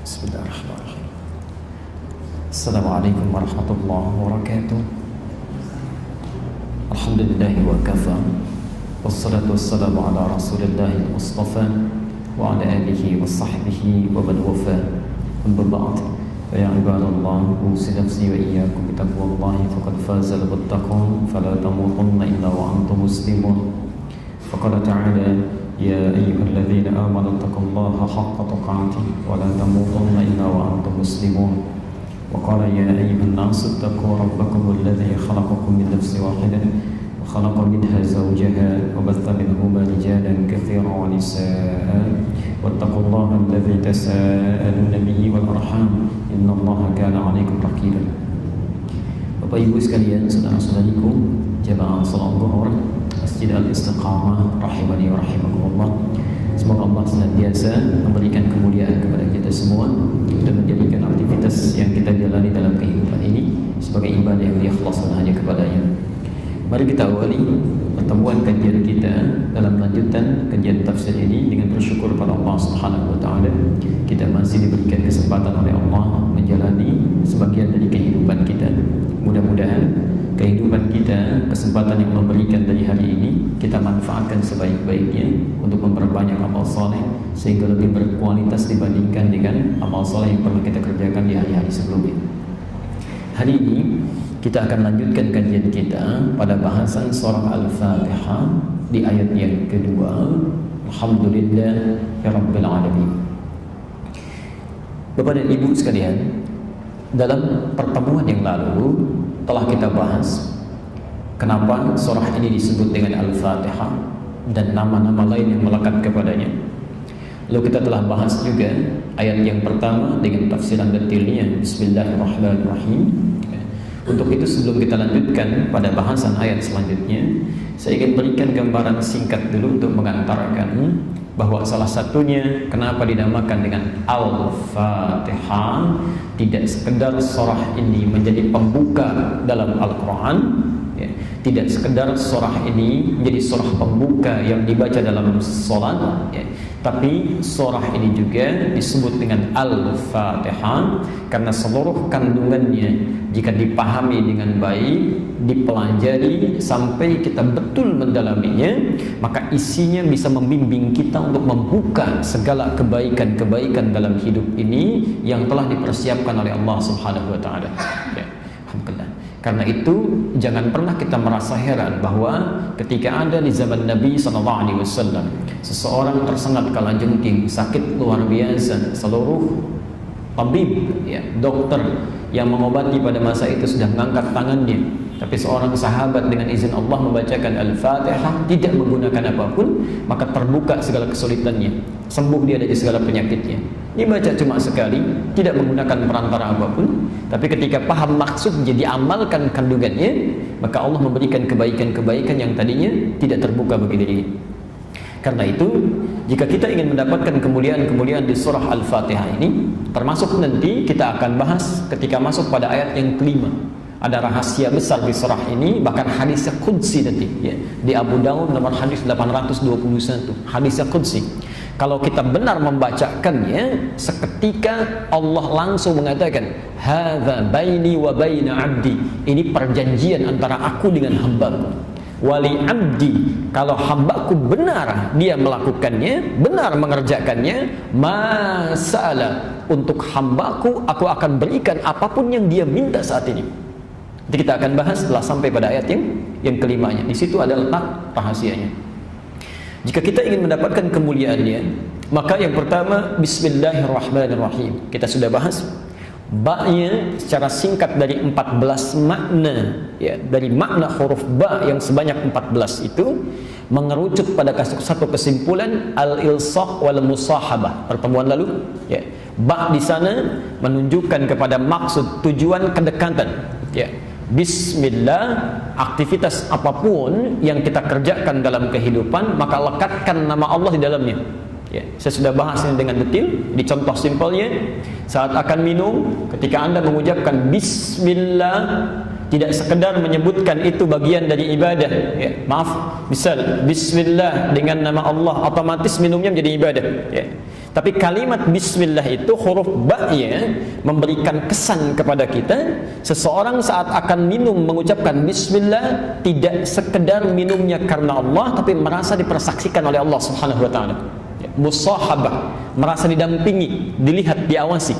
Bismillahirrahmanirrahim. Assalamualaikum warahmatullahi wabarakatuh. Alhamdulillahi wa kafa. Wassalatu wassalamu ala rasulillahi mustafa wa ala alihi wa sahbihi wa man wafa. Amma ba'd. Fa ya ibadallah, usi nafsi wa iyyakum bi taqwallahi faqad faza al-muttaqun fala tamutunna illa wa antum muslimun. Faqala ta'ala يا أيها الذين آمنوا اتقوا الله حق تقاته ولا تموتن إلا وأنتم مسلمون وقال يا أيها الناس اتقوا ربكم الذي خلقكم من نفس واحدة وخلق منها زوجها وبث منهما رجالا كثيرا ونساء واتقوا الله الذي تساءلون به والأرحام إن الله كان عليكم رقيبا. Bapak Ibu sekalian, saudara-saudariku, jamaah salat zuhur Masjid Al-Istiqamah rahimani wa rahimakumullah. Semoga Allah senantiasa memberikan kemuliaan kepada kita semua dan menjadikan aktivitas yang kita jalani dalam kehidupan ini sebagai ibadah yang diikhlaskan hanya kepadanya. Mari kita awali pertemuan kajian kita dalam lanjutan kajian tafsir ini dengan bersyukur pada Allah Subhanahu wa taala. Kita masih diberikan kesempatan oleh Allah menjalani sebagian dari kehidupan kita. Mudah-mudahan kehidupan kita, kesempatan yang Allah berikan dari hari ini, kita manfaatkan sebaik-baiknya untuk memperbanyak amal soleh sehingga lebih berkualitas dibandingkan dengan amal soleh yang pernah kita kerjakan di hari-hari sebelumnya. Hari ini kita akan lanjutkan kajian kita pada bahasan surah Al-Fatihah di ayat yang kedua. Alhamdulillah ya Rabbil Alamin. Bapak dan Ibu sekalian, dalam pertemuan yang lalu telah kita bahas kenapa surah ini disebut dengan Al-Fatihah dan nama-nama lain yang melekat kepadanya. Lalu kita telah bahas juga ayat yang pertama dengan tafsiran detailnya, Bismillahirrahmanirrahim. Untuk itu sebelum kita lanjutkan pada bahasan ayat selanjutnya, saya ingin berikan gambaran singkat dulu untuk mengantarkan bahwa salah satunya kenapa dinamakan dengan Al-Fatihah, tidak sekedar surah ini menjadi pembuka dalam Al-Quran, ya, tidak sekedar surah ini menjadi surah pembuka yang dibaca dalam sholat, ya, tapi surah ini juga disebut dengan Al-Fatihah karena seluruh kandungannya jika dipahami dengan baik, dipelajari sampai kita betul mendalaminya, maka isinya bisa membimbing kita untuk membuka segala kebaikan-kebaikan dalam hidup ini yang telah dipersiapkan oleh Allah Subhanahu wa taala. Ya, alhamdulillah. Karena itu jangan pernah kita merasa heran bahwa ketika ada di zaman Nabi SAW seseorang tersengat kalajengking, sakit luar biasa, seluruh tabib, ya, dokter yang mengobati pada masa itu sudah mengangkat tangannya, tapi seorang sahabat dengan izin Allah membacakan Al-Fatihah tidak menggunakan apapun, maka terbuka segala kesulitannya, sembuh dia dari segala penyakitnya. Dibaca cuma sekali, tidak menggunakan perantara apapun, tapi ketika paham maksud jadi amalkan kandungannya, maka Allah memberikan kebaikan-kebaikan yang tadinya tidak terbuka bagi dirinya. Karena itu, jika kita ingin mendapatkan kemuliaan-kemuliaan di surah Al-Fatihah ini, termasuk nanti kita akan bahas ketika masuk pada ayat yang kelima. Ada rahasia besar di surah ini, bahkan hadisnya qudsi nanti, ya. Di Abu Daud nomor hadis 821, hadisnya qudsi. Kalau kita benar membacakannya, seketika Allah langsung mengatakan, "Hadza baini wa baina 'abdi." Ini perjanjian antara aku dengan hambaku. Wali abdi, kalau hambaku benar dia melakukannya, benar mengerjakannya, masalah untuk hambaku, aku akan berikan apapun yang dia minta saat ini. Nanti kita akan bahas setelah sampai pada ayat yang kelimanya. Di situ ada letak rahasianya. Jika kita ingin mendapatkan kemuliaannya, maka yang pertama Bismillahirrahmanirrahim. Kita sudah bahas ba-nya secara singkat dari 14 makna, ya, dari makna huruf ba yang sebanyak 14 itu mengerucut pada satu kesimpulan al-ilsaq wal musahabah pertemuan lalu, ya. Ba di sana menunjukkan kepada maksud tujuan kedekatan, ya. Bismillah, aktivitas apapun yang kita kerjakan dalam kehidupan maka lekatkan nama Allah di dalamnya. Ya, saya sudah bahas ini dengan detail. Di contoh simpelnya, saat akan minum, ketika Anda mengucapkan Bismillah, tidak sekedar menyebutkan itu bagian dari ibadah, ya, maaf, misal Bismillah dengan nama Allah, otomatis minumnya menjadi ibadah, ya. Tapi kalimat bismillah itu huruf ba-nya memberikan kesan kepada kita, seseorang saat akan minum mengucapkan bismillah tidak sekedar minumnya karena Allah, tapi merasa dipersaksikan oleh Allah Subhanahu wa taala. Musahabah, merasa didampingi, dilihat, diawasi.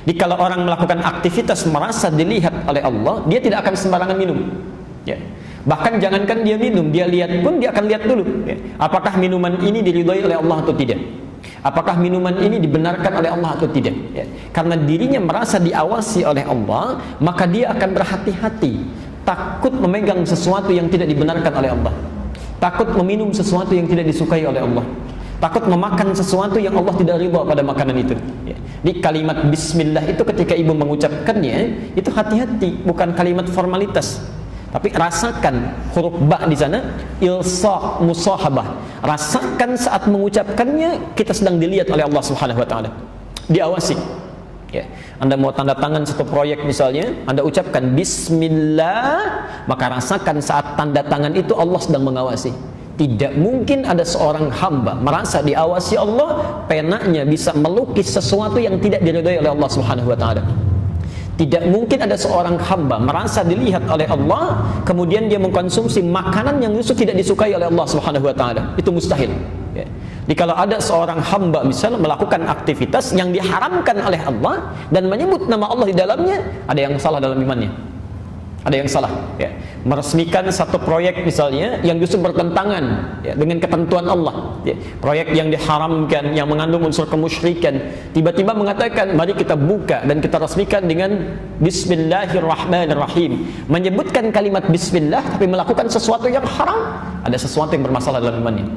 Jadi kalau orang melakukan aktivitas merasa dilihat oleh Allah, dia tidak akan sembarangan minum. Bahkan jangankan dia minum, dia lihat pun dia akan lihat dulu. Apakah minuman ini diridhoi oleh Allah atau tidak? Apakah minuman ini dibenarkan oleh Allah atau tidak? Karena dirinya merasa diawasi oleh Allah, maka dia akan berhati-hati, takut memegang sesuatu yang tidak dibenarkan oleh Allah, takut meminum sesuatu yang tidak disukai oleh Allah, takut memakan sesuatu yang Allah tidak ridha pada makanan itu. Di kalimat bismillah itu ketika ibu mengucapkannya, itu hati-hati, bukan kalimat formalitas. Tapi rasakan huruf ba di sana, ilsa, musahabah. Rasakan saat mengucapkannya kita sedang dilihat oleh Allah Subhanahu wa taala. Diawasi. Anda mau tanda tangan satu proyek misalnya, Anda ucapkan bismillah, maka rasakan saat tanda tangan itu Allah sedang mengawasi. Tidak mungkin ada seorang hamba merasa diawasi Allah, penanya bisa melukis sesuatu yang tidak diridhai oleh Allah Subhanahu wa taala. Tidak mungkin ada seorang hamba merasa dilihat oleh Allah, kemudian dia mengkonsumsi makanan yang justru tidak disukai oleh Allah Subhanahu wa taala. Itu mustahil. Jadi kalau ada seorang hamba misalnya melakukan aktivitas yang diharamkan oleh Allah dan menyebut nama Allah di dalamnya, ada yang salah dalam imannya. Ada yang salah, meresmikan satu proyek misalnya yang justru bertentangan dengan ketentuan Allah, proyek yang diharamkan, yang mengandung unsur kemusyrikan, tiba-tiba mengatakan mari kita buka dan kita resmikan dengan bismillahirrahmanirrahim, menyebutkan kalimat bismillah tapi melakukan sesuatu yang haram, ada sesuatu yang bermasalah dalam imannya.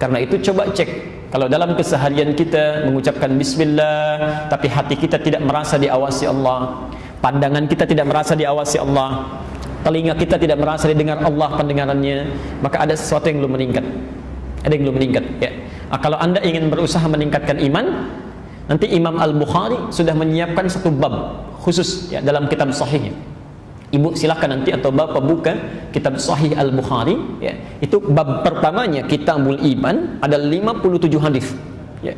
Karena itu coba cek, kalau dalam keseharian kita mengucapkan bismillah tapi hati kita tidak merasa diawasi Allah, pandangan kita tidak merasa diawasi Allah, telinga kita tidak merasa didengar Allah pendengarannya, maka ada sesuatu yang belum meningkat. Ada yang belum meningkat. Kalau Anda ingin berusaha meningkatkan iman, nanti Imam Al-Bukhari sudah menyiapkan satu bab khusus dalam kitab sahihnya. Ibu silahkan nanti atau bapak buka kitab Sahih Al-Bukhari, itu bab pertamanya Kitabul Iman, ada 57 hadis. 57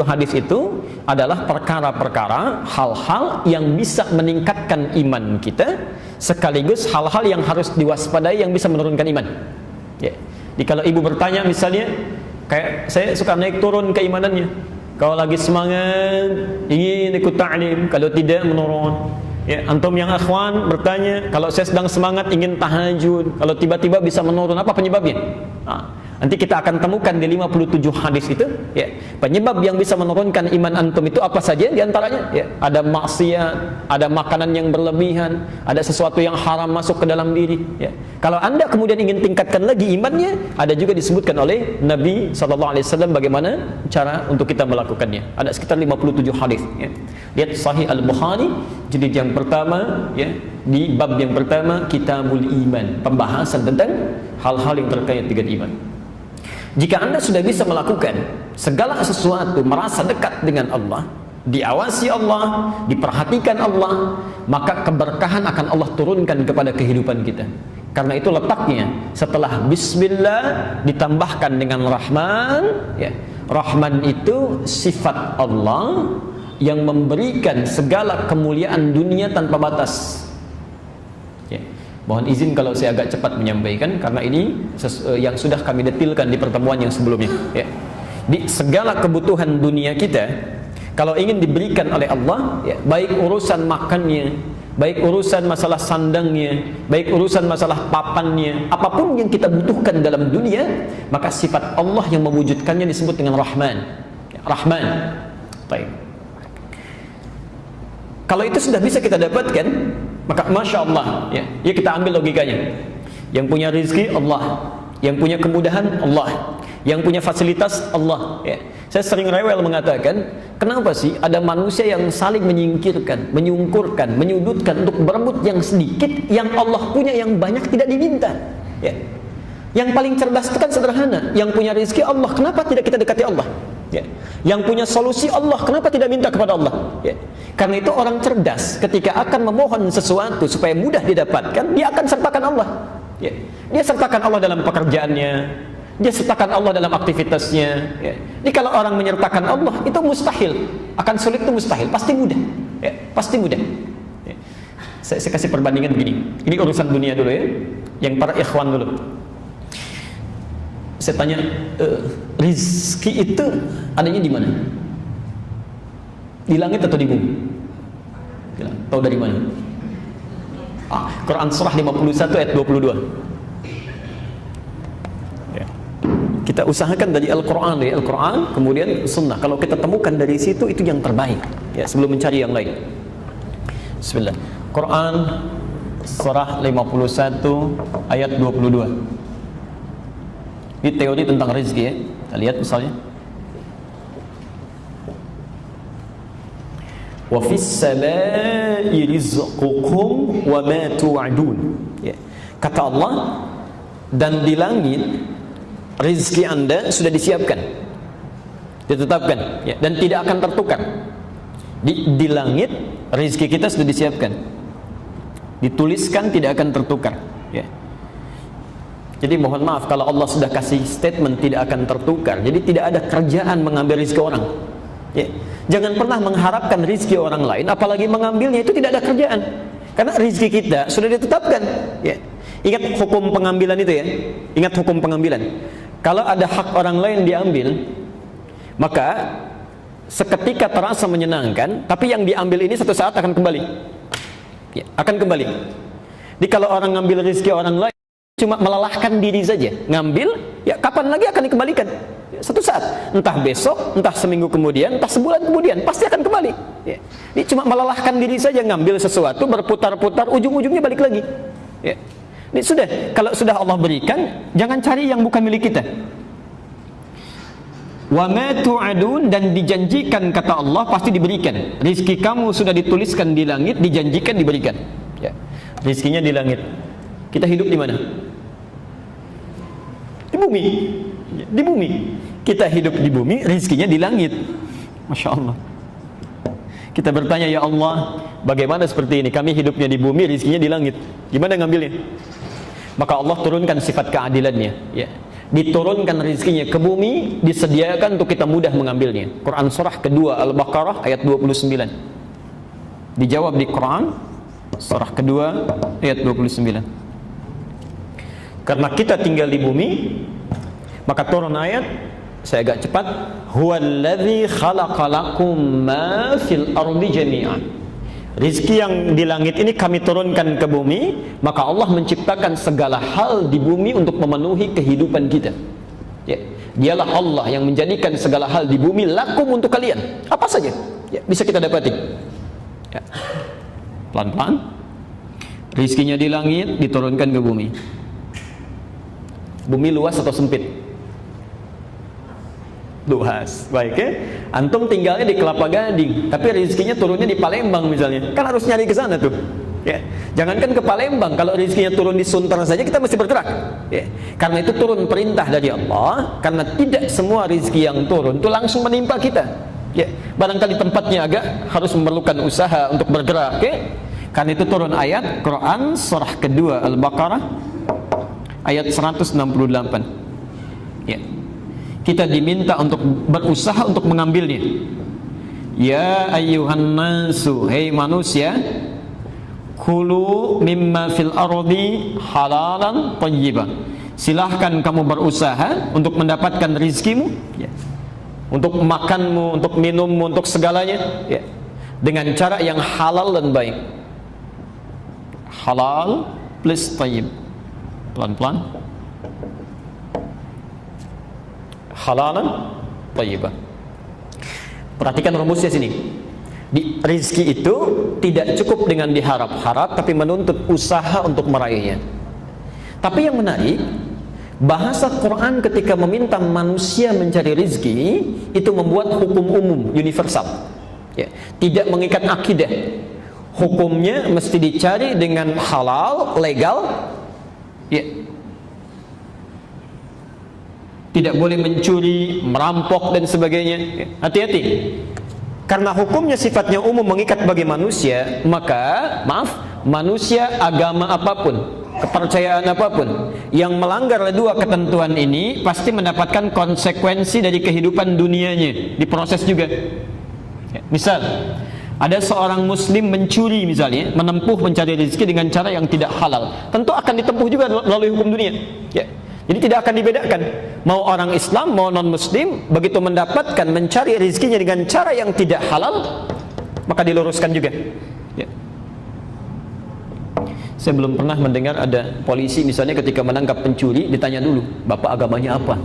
hadis itu adalah perkara-perkara, hal-hal yang bisa meningkatkan iman kita, sekaligus hal-hal yang harus diwaspadai yang bisa menurunkan iman. Jadi kalau ibu bertanya misalnya, kayak saya suka naik turun keimanannya, kalau lagi semangat ingin ikut ta'lim, kalau tidak menurun. Antum yang akhwan bertanya, kalau saya sedang semangat ingin tahajud, kalau tiba-tiba bisa menurun, apa penyebabnya? Nanti kita akan temukan di 57 hadis itu, penyebab yang bisa menurunkan iman antum itu apa saja di antaranya? Ada maksiat, ada makanan yang berlebihan, ada sesuatu yang haram masuk ke dalam diri. Kalau Anda kemudian ingin tingkatkan lagi imannya, ada juga disebutkan oleh Nabi SAW bagaimana cara untuk kita melakukannya. Ada sekitar 57 hadis. Lihat Sahih Al-Bukhari jilid yang pertama, di bab yang pertama Kitabul Iman, pembahasan tentang hal-hal yang terkait dengan iman. Jika Anda sudah bisa melakukan segala sesuatu, merasa dekat dengan Allah, diawasi Allah, diperhatikan Allah, maka keberkahan akan Allah turunkan kepada kehidupan kita. Karena itu letaknya setelah bismillah ditambahkan dengan Rahman. Rahman itu sifat Allah yang memberikan segala kemuliaan dunia tanpa batas. Mohon izin kalau saya agak cepat menyampaikan, karena ini yang sudah kami detilkan di pertemuan yang sebelumnya. Di segala kebutuhan dunia kita, kalau ingin diberikan oleh Allah, baik urusan makannya, baik urusan masalah sandangnya, baik urusan masalah papannya, apapun yang kita butuhkan dalam dunia, maka sifat Allah yang mewujudkannya disebut dengan Rahman. Rahman. Baik. Kalau itu sudah bisa kita dapatkan, maka Masya Allah, ya kita ambil logikanya. Yang punya rezeki Allah, yang punya kemudahan Allah, yang punya fasilitas Allah. Saya sering rewel mengatakan, kenapa sih ada manusia yang saling menyingkirkan, menyungkurkan, menyudutkan untuk berebut yang sedikit, yang Allah punya yang banyak tidak diminta. Yang paling cerdas itu kan sederhana, yang punya rezeki Allah, kenapa tidak kita dekati Allah? Yang punya solusi Allah, kenapa tidak minta kepada Allah? Karena itu orang cerdas ketika akan memohon sesuatu supaya mudah didapatkan, dia akan sertakan Allah. Dia sertakan Allah dalam pekerjaannya, Dia sertakan Allah dalam aktivitasnya. Ya. Jadi kalau orang menyertakan Allah itu mustahil, akan sulit itu mustahil, pasti mudah. Ya, pasti mudah. Ya. Saya kasih perbandingan begini. Ini urusan dunia dulu ya, yang para ikhwan dulu. Saya tanya, rizki itu adanya di mana? Di langit atau di bumi? Tahu dari mana? Quran surah 51 ayat 22. Kita usahakan dari Al-Quran, kemudian Sunnah. Kalau kita temukan dari situ, itu yang terbaik. Ya, sebelum mencari yang lain. Bismillah. Quran surah 51 ayat 22. Ini teori tentang rezeki ya. Kita lihat misalnya. Wa fis samaa'i rizqukum wa ma tu'adun. Ya. Kata Allah, dan di langit rezeki Anda sudah disiapkan, ditetapkan, ya, dan tidak akan tertukar. Di langit rezeki kita sudah disiapkan, dituliskan, tidak akan tertukar. Ya. Jadi mohon maaf kalau Allah sudah kasih statement tidak akan tertukar. Jadi tidak ada kerjaan mengambil rezeki orang. Ya. Jangan pernah mengharapkan rezeki orang lain, apalagi mengambilnya, itu tidak ada kerjaan. Karena rezeki kita sudah ditetapkan. Ya. Ingat hukum pengambilan itu ya. Ingat hukum pengambilan. Kalau ada hak orang lain diambil, maka seketika terasa menyenangkan, tapi yang diambil ini satu saat akan kembali. Ya, akan kembali. Jadi kalau orang ngambil rezeki orang lain, cuma melelahkan diri saja. Ngambil, ya kapan lagi akan dikembalikan? Ya, satu saat. Entah besok, entah seminggu kemudian, entah sebulan kemudian, pasti akan kembali. Ya. Ini cuma melelahkan diri saja, ngambil sesuatu, berputar-putar, ujung-ujungnya balik lagi. Ya. Ini sudah, kalau sudah Allah berikan, jangan cari yang bukan milik kita. Wa ma tu'adun, dan dijanjikan kata Allah pasti diberikan. Rizki kamu sudah dituliskan di langit, dijanjikan diberikan. Ya. Rizkinya di langit. Kita hidup di mana? Di bumi. Di bumi. Kita hidup di bumi, rizkinya di langit. Masya Allah. Kita bertanya, ya Allah, bagaimana seperti ini? Kami hidupnya di bumi, rizkinya di langit. Gimana ngambilnya? Maka Allah turunkan sifat keadilannya. Ya. Diturunkan rizkinya ke bumi, disediakan untuk kita mudah mengambilnya. Quran surah kedua Al-Baqarah ayat 29. Dijawab di Quran surah kedua ayat 29. Karena kita tinggal di bumi, maka turun ayat, saya agak cepat, huwallazi khalaqalakum ma fil ardi jami'an. Rizki yang di langit ini kami turunkan ke bumi, maka Allah menciptakan segala hal di bumi untuk memenuhi kehidupan kita. Ya, dialah Allah yang menjadikan segala hal di bumi lakum untuk kalian. Apa saja ya, bisa kita dapati. Ya. Pelan-pelan. Rizkinya di langit diturunkan ke bumi. Bumi luas atau sempit? Luas, baik ya. Antum tinggalnya di Kelapa Gading, tapi rezekinya turunnya di Palembang misalnya, kan harus nyari ke sana tuh. Ya, jangankan ke Palembang, kalau rezekinya turun di Sunter saja kita mesti bergerak. Ya, karena itu turun perintah dari Allah, karena tidak semua rezeki yang turun itu langsung menimpa kita. Ya, barangkali tempatnya agak harus memerlukan usaha untuk bergerak. Ya, karena itu turun ayat Quran surah kedua Al-Baqarah ayat 168. Ya. Kita diminta untuk berusaha untuk mengambilnya. Ya ayyuhan nasu, hei manusia, kulu mimma fil ardi halalan thayyiban. Silahkan kamu berusaha untuk mendapatkan rizkimu, ya. Untuk makanmu, untuk minummu, untuk segalanya, ya. Dengan cara yang halal dan baik. Halal plus thayyib. Pelan-pelan. Halalan thayyibah. Perhatikan rumusnya sini. Rizki itu tidak cukup dengan diharap-harap, tapi menuntut usaha untuk meraihnya. Tapi yang menarik, bahasa Quran ketika meminta manusia mencari rizki itu membuat hukum umum universal. Ya, tidak mengikat akidah. Hukumnya mesti dicari dengan halal, legal. Ya. Tidak boleh mencuri, merampok dan sebagainya. Hati-hati. Karena hukumnya sifatnya umum mengikat bagi manusia, maka manusia agama apapun, kepercayaan apapun yang melanggar dua ketentuan ini pasti mendapatkan konsekuensi dari kehidupan dunianya, diproses juga. Misal ada seorang muslim mencuri misalnya, menempuh mencari rezeki dengan cara yang tidak halal, tentu akan ditempuh juga melalui hukum dunia, ya. Jadi tidak akan dibedakan, mau orang Islam mau non muslim, begitu mendapatkan mencari rezekinya dengan cara yang tidak halal, maka diluruskan juga, ya. Saya belum pernah mendengar ada polisi misalnya ketika menangkap pencuri ditanya dulu, bapak agamanya apa?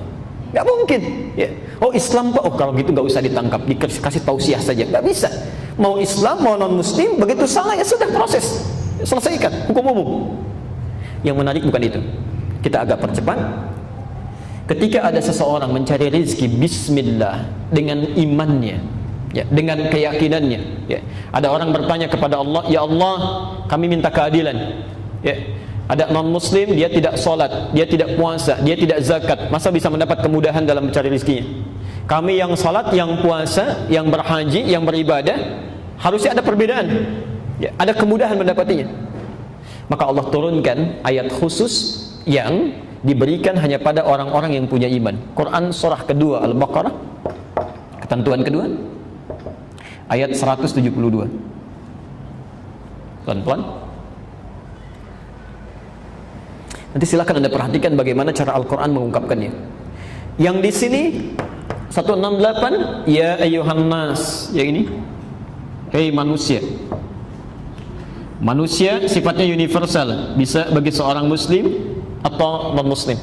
Gak mungkin, ya. Oh Islam Pak, oh kalau gitu gak usah ditangkap, dikasih tausiah saja. Gak bisa, mau Islam mau non muslim, begitu salah ya sudah, proses, selesaikan, hukum umum. Yang menarik bukan itu, kita agak percepat. Ketika ada seseorang mencari rezeki bismillah dengan imannya, ya, dengan keyakinannya, ya. Ada orang bertanya kepada Allah, ya Allah kami minta keadilan, ya. Ada non muslim, dia tidak sholat, dia tidak puasa, dia tidak zakat, masa bisa mendapat kemudahan dalam mencari rezekinya? Kami yang sholat, yang puasa, yang berhaji, yang beribadah, harusnya ada perbedaan, ya, ada kemudahan mendapatinya. Maka Allah turunkan ayat khusus yang diberikan hanya pada orang-orang yang punya iman. Quran surah kedua Al-Baqarah, ketentuan kedua, ayat 172. Pelan-pelan. Nanti silakan Anda perhatikan bagaimana cara Al-Quran mengungkapkannya. Yang di sini 168, ya ayyuhan nas, ya ini, hei manusia. Manusia sifatnya universal, bisa bagi seorang muslim atau non muslim.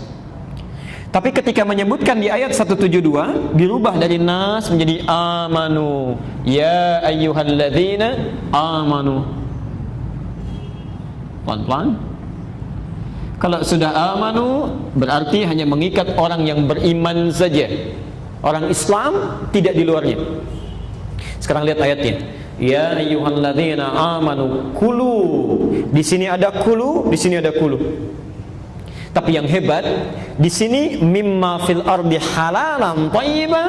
Tapi ketika menyebutkan di ayat 172 dirubah dari nas menjadi amanu, ya ayyuhalladzina amanu. Pelan-pelan. Kalau sudah amanu berarti hanya mengikat orang yang beriman saja, orang Islam tidak di luarnya. Sekarang lihat ayatnya, ya ayyuhalladzina amanu kulu. Di sini ada kulu, di sini ada kulu. Tapi yang hebat di sini mimma fil ardi halalan thayyiba,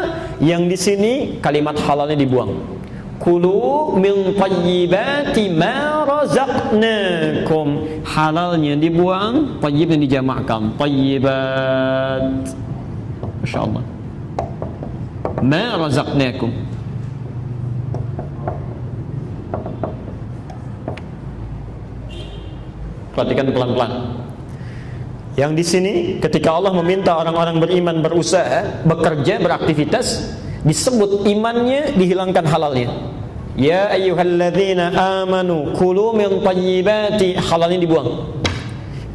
yang di sini kalimat halalnya dibuang. Kulu min tayyibati ma razaqnakum, halalnya dibuang, tayyibnya dijamakkan, tayyibat. Masya Allah. Ma razaqnakum. Perhatikan pelan-pelan. Yang di sini ketika Allah meminta orang-orang beriman berusaha, bekerja, beraktivitas, disebut imannya, dihilangkan halalnya. Ya ayyuhalladzina amanu kulu min tayyibati, halalnya dibuang.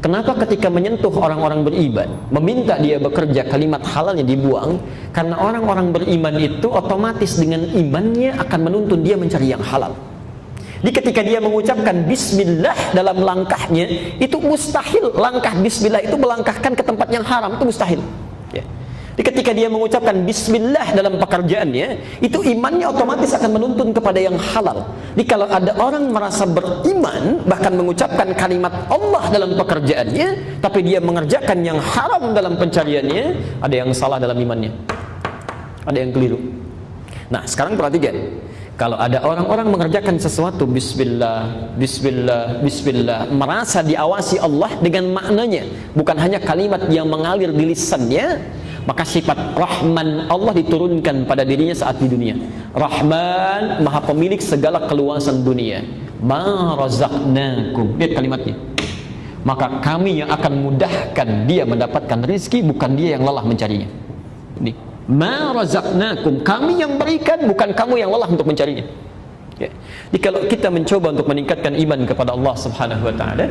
Kenapa ketika menyentuh orang-orang beriman, meminta dia bekerja, kalimat halalnya dibuang? Karena orang-orang beriman itu otomatis dengan imannya akan menuntun dia mencari yang halal. Jadi ketika dia mengucapkan bismillah dalam langkahnya, itu mustahil langkah bismillah itu melangkahkan ke tempat yang haram, itu mustahil, ya. Jadi ketika dia mengucapkan bismillah dalam pekerjaannya, itu imannya otomatis akan menuntun kepada yang halal. Jadi kalau ada orang merasa beriman, bahkan mengucapkan kalimat Allah dalam pekerjaannya, tapi dia mengerjakan yang haram dalam pencariannya, ada yang salah dalam imannya, ada yang keliru. Nah sekarang perhatikan, kalau ada orang-orang mengerjakan sesuatu bismillah, bismillah, bismillah, merasa diawasi Allah dengan maknanya, bukan hanya kalimat yang mengalir di lisannya, maka sifat Rahman Allah diturunkan pada dirinya saat di dunia. Rahman, maha pemilik segala keluasan dunia. Ma razaqnakum, lihat kalimatnya. Maka kami yang akan mudahkan dia mendapatkan rezeki, bukan dia yang lelah mencarinya. Ini ma razaqnakum, kami yang berikan, bukan kamu yang lelah untuk mencarinya, ya. Jadi kalau kita mencoba untuk meningkatkan iman kepada Allah Subhanahu wa taala,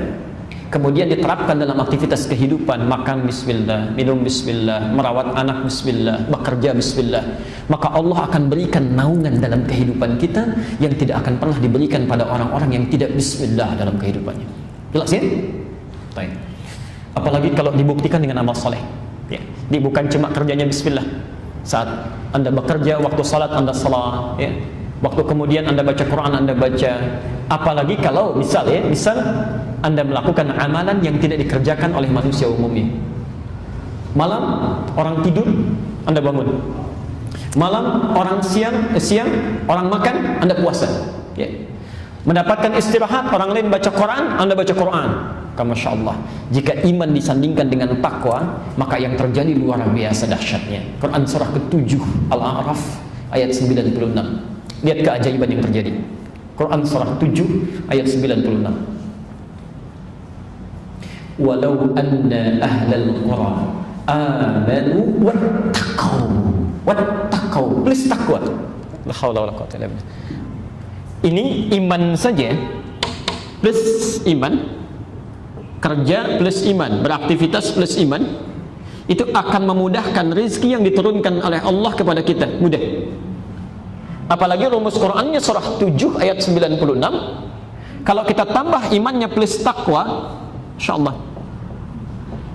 kemudian diterapkan dalam aktivitas kehidupan, makan bismillah, minum bismillah, merawat anak bismillah, bekerja bismillah, maka Allah akan berikan naungan dalam kehidupan kita yang tidak akan pernah diberikan pada orang-orang yang tidak bismillah dalam kehidupannya. Jelas ya? Baik. Apalagi kalau dibuktikan dengan amal soleh, ya. Jadi bukan cuma kerjanya bismillah. Saat Anda bekerja, waktu salat Anda salat, ya. Waktu kemudian Anda baca Quran, Anda baca. Apalagi kalau misal Anda melakukan amalan yang tidak dikerjakan oleh manusia umumnya. Malam orang tidur, Anda bangun. Malam orang siang orang makan, Anda puasa, ya. Mendapatkan istirahat, orang lain baca Quran, Anda baca Quran. Masya Allah. Jika iman disandingkan dengan takwa, maka yang terjadi luar biasa dahsyatnya. Quran surah ke-7 Al-A'raf ayat 96. Lihat keajaiban yang terjadi. Quran surah 7 ayat 96. Walau anna ahlal qura amanu wattaqau. Please takwa. La haula wala quwwata illa billah. Ini iman saja plus iman, kerja plus iman, beraktivitas plus iman, itu akan memudahkan rezeki yang diturunkan oleh Allah kepada kita. Mudah. Apalagi rumus Qur'annya surah 7 ayat 96. Kalau kita tambah imannya plus takwa, insyaallah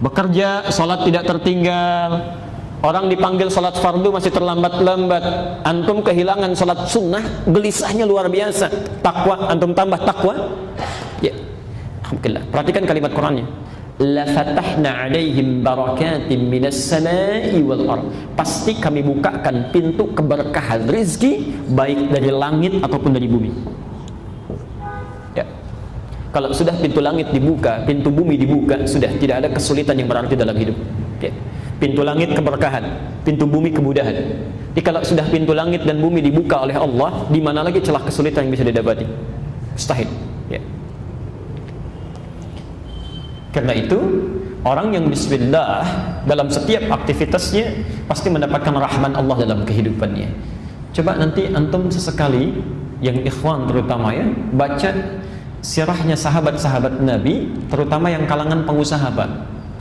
bekerja, salat tidak tertinggal. Orang dipanggil salat fardu masih terlambat-lambat. Antum kehilangan salat sunnah, gelisahnya luar biasa. Takwa, antum tambah takwa. Ya, alhamdulillah. Perhatikan kalimat Qur'annya. La fatahna 'alaihim barakatim minas sama'i wal ard. Pasti kami bukakan pintu keberkahan rezeki baik dari langit ataupun dari bumi. Ya. Kalau sudah pintu langit dibuka, pintu bumi dibuka, sudah tidak ada kesulitan yang berarti dalam hidup. Ya. Pintu langit keberkahan, pintu bumi kemudahan. Jadi kalau sudah pintu langit dan bumi dibuka oleh Allah, di mana lagi celah kesulitan yang bisa didapati? Mustahil. Ya. Karena itu, orang yang bismillah dalam setiap aktivitasnya pasti mendapatkan rahman Allah dalam kehidupannya. Coba nanti antum sesekali, yang ikhwan terutama ya, baca sirahnya sahabat-sahabat Nabi, terutama yang kalangan pengusaha, Pak.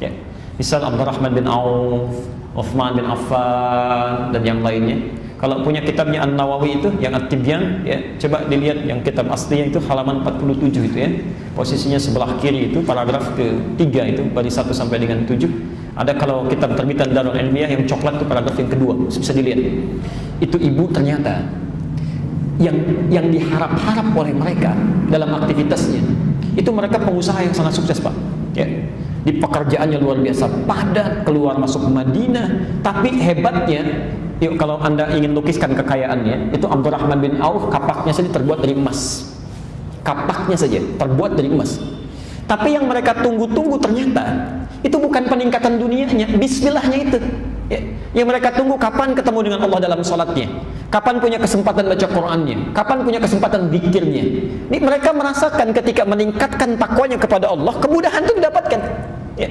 Ya. Misal Abdurrahman bin Auf, Uthman bin Affan, dan yang lainnya. Kalau punya kitabnya An-Nawawi itu, yang At-Tibyan, ya, coba dilihat yang kitab aslinya itu halaman 47 itu ya. Posisinya sebelah kiri itu, paragraf ke-3 itu, dari 1 sampai dengan 7. Ada kalau kitab terbitan Darul Ilmiah yang coklat itu paragraf yang kedua, bisa dilihat. Itu ibu ternyata yang diharap-harap oleh mereka dalam aktivitasnya, itu mereka pengusaha yang sangat sukses, Pak. Ya. Di pekerjaannya luar biasa, padat, keluar masuk Madinah. Tapi hebatnya, yuk kalau anda ingin lukiskan kekayaannya, itu Abdurrahman bin Auf kapaknya saja terbuat dari emas. Kapaknya saja terbuat dari emas. Tapi yang mereka tunggu-tunggu ternyata itu bukan peningkatan dunianya, bismillahnya itu. Ya. Yang mereka tunggu kapan ketemu dengan Allah dalam sholatnya, kapan punya kesempatan baca Qur'annya, kapan punya kesempatan zikirnya. Ini mereka merasakan ketika meningkatkan takwanya kepada Allah, kemudahan itu didapatkan. Ya.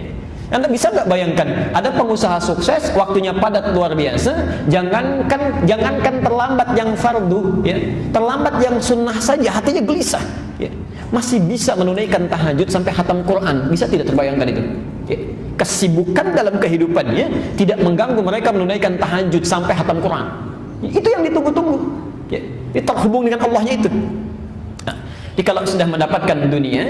Anda bisa nggak bayangkan, ada pengusaha sukses, waktunya padat luar biasa, jangankan terlambat yang fardu, ya, terlambat yang sunnah saja hatinya gelisah, ya. Masih bisa menunaikan tahajud sampai khatam Quran, bisa tidak terbayangkan itu? Ya. Kesibukan dalam kehidupannya tidak mengganggu mereka menunaikan tahajud sampai khatam Quran. Itu yang ditunggu-tunggu, ya. Terhubung dengan Allahnya itu. Nah, jadi kalau sudah mendapatkan dunia,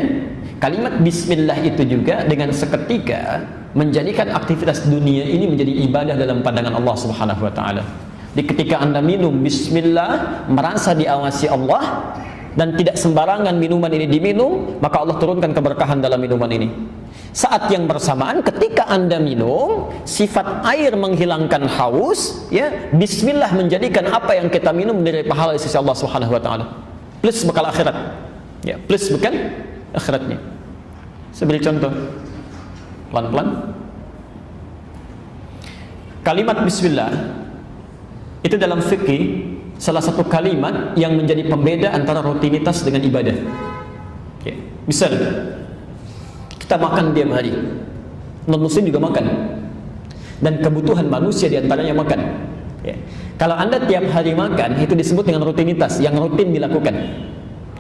kalimat bismillah itu juga dengan seketika menjadikan aktivitas dunia ini menjadi ibadah dalam pandangan Allah Subhanahu wa taala. Di ketika Anda minum bismillah, merasa diawasi Allah dan tidak sembarangan minuman ini diminum, maka Allah turunkan keberkahan dalam minuman ini. Saat yang bersamaan ketika Anda minum, sifat air menghilangkan haus, ya, bismillah menjadikan apa yang kita minum dari pahala sisi Allah Subhanahu wa taala. Plus bekal akhirat. Ya, plus bekal akhiratnya. Saya beri contoh pelan-pelan. Kalimat bismillah itu dalam fikih salah satu kalimat yang menjadi pembeda antara rutinitas dengan ibadah. Ya. Misal kita makan tiap hari, non-muslim juga makan, dan kebutuhan manusia diantaranya makan. Ya. Kalau Anda tiap hari makan, itu disebut dengan rutinitas yang rutin dilakukan.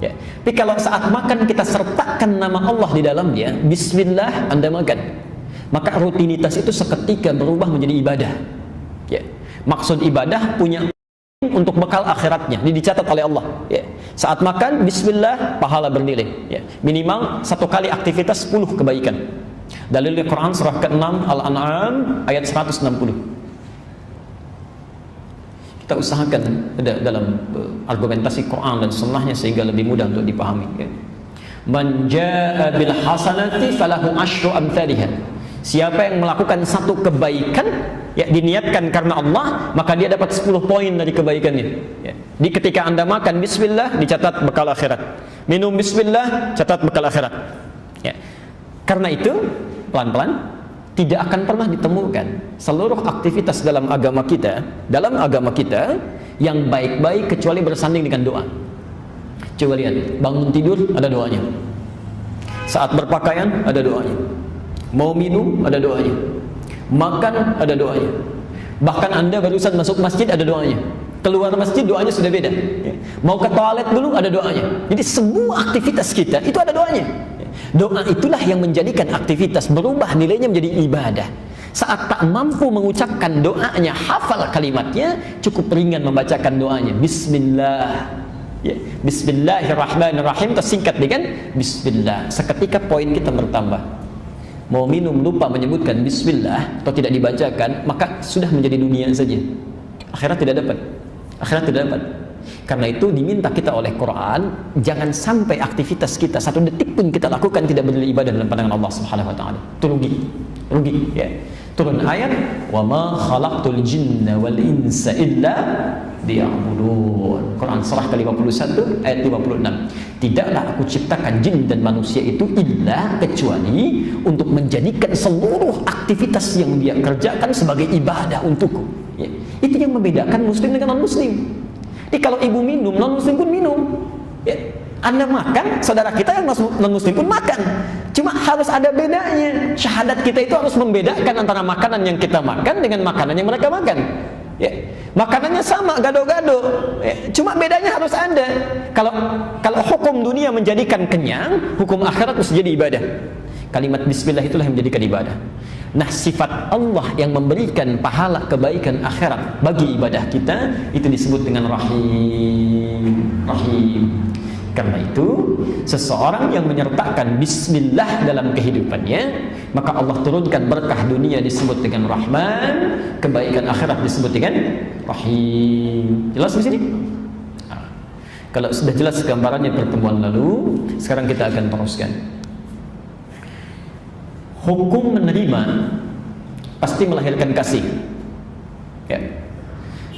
Ya. Tapi kalau saat makan kita sertakan nama Allah di dalamnya, bismillah, Anda makan, maka rutinitas itu seketika berubah menjadi ibadah. Ya. Maksud ibadah punya untuk bekal akhiratnya, ini dicatat oleh Allah. Ya. Saat makan, bismillah, pahala bernilai. Ya. Minimal satu kali aktivitas 10 kebaikan. Dalil Quran surah ke-6 Al-An'am ayat 160. Kita usahakan dalam argumentasi Quran dan sunnahnya sehingga lebih mudah untuk dipahami. Ya. Man jaa bil hasanati falahu asyru amthaliha. Siapa yang melakukan satu kebaikan, ya, diniatkan karena Allah, maka dia dapat 10 poin dari kebaikannya. Ya. Di ketika Anda makan bismillah, dicatat bekal akhirat. Minum bismillah, catat bekal akhirat. Ya. Karena itu, pelan-pelan tidak akan pernah ditemukan seluruh aktivitas dalam agama kita yang baik-baik kecuali bersanding dengan doa. Coba lihat, bangun tidur ada doanya. Saat berpakaian ada doanya. Mau minum ada doanya. Makan ada doanya. Bahkan Anda barusan masuk masjid ada doanya. Keluar masjid doanya sudah beda. Mau ke toilet dulu ada doanya. Jadi semua aktivitas kita itu ada doanya. Doa itulah yang menjadikan aktivitas berubah nilainya menjadi ibadah. Saat tak mampu mengucapkan doanya, hafal kalimatnya, cukup ringan membacakan doanya. Bismillah. Ya, Bismillahirrahmanirrahim tersingkat dengan Bismillah. Seketika poin kita bertambah. Mau minum lupa menyebutkan Bismillah atau tidak dibacakan, maka sudah menjadi dunia saja. Akhirat tidak dapat. Karena itu diminta kita oleh Quran, jangan sampai aktivitas kita satu detik pun kita lakukan tidak bernilai ibadah dalam pandangan Allah Subhanahu wa taala. Itu rugi ya. Turun ayat, "Wa ma khalaqtul jinna wal insa illa liya'budun." Quran surah ke-51 ayat 56. Tidaklah aku ciptakan jin dan manusia itu illa kecuali untuk menjadikan seluruh aktivitas yang dia kerjakan sebagai ibadah untukku. Ya. Itu yang membedakan muslim dengan non-muslim. Jadi kalau ibu minum, non-muslim pun minum. Ya. Anda makan, saudara kita yang non-muslim pun makan. Cuma harus ada bedanya. Syahadat kita itu harus membedakan antara makanan yang kita makan dengan makanan yang mereka makan. Ya. Makanannya sama, gado-gado. Ya. Cuma bedanya harus ada. Kalau hukum dunia menjadikan kenyang, hukum akhirat mesti jadi ibadah. Kalimat bismillah itulah yang menjadikan ibadah. Nah, sifat Allah yang memberikan pahala kebaikan akhirat bagi ibadah kita itu disebut dengan Rahim. Karena itu, seseorang yang menyertakan bismillah dalam kehidupannya, maka Allah turunkan berkah dunia disebut dengan Rahman, kebaikan akhirat disebut dengan Rahim. Jelas di sini? Nah, kalau sudah jelas gambarannya pertemuan lalu, sekarang kita akan teruskan. Hukum menerima pasti melahirkan kasih, ya.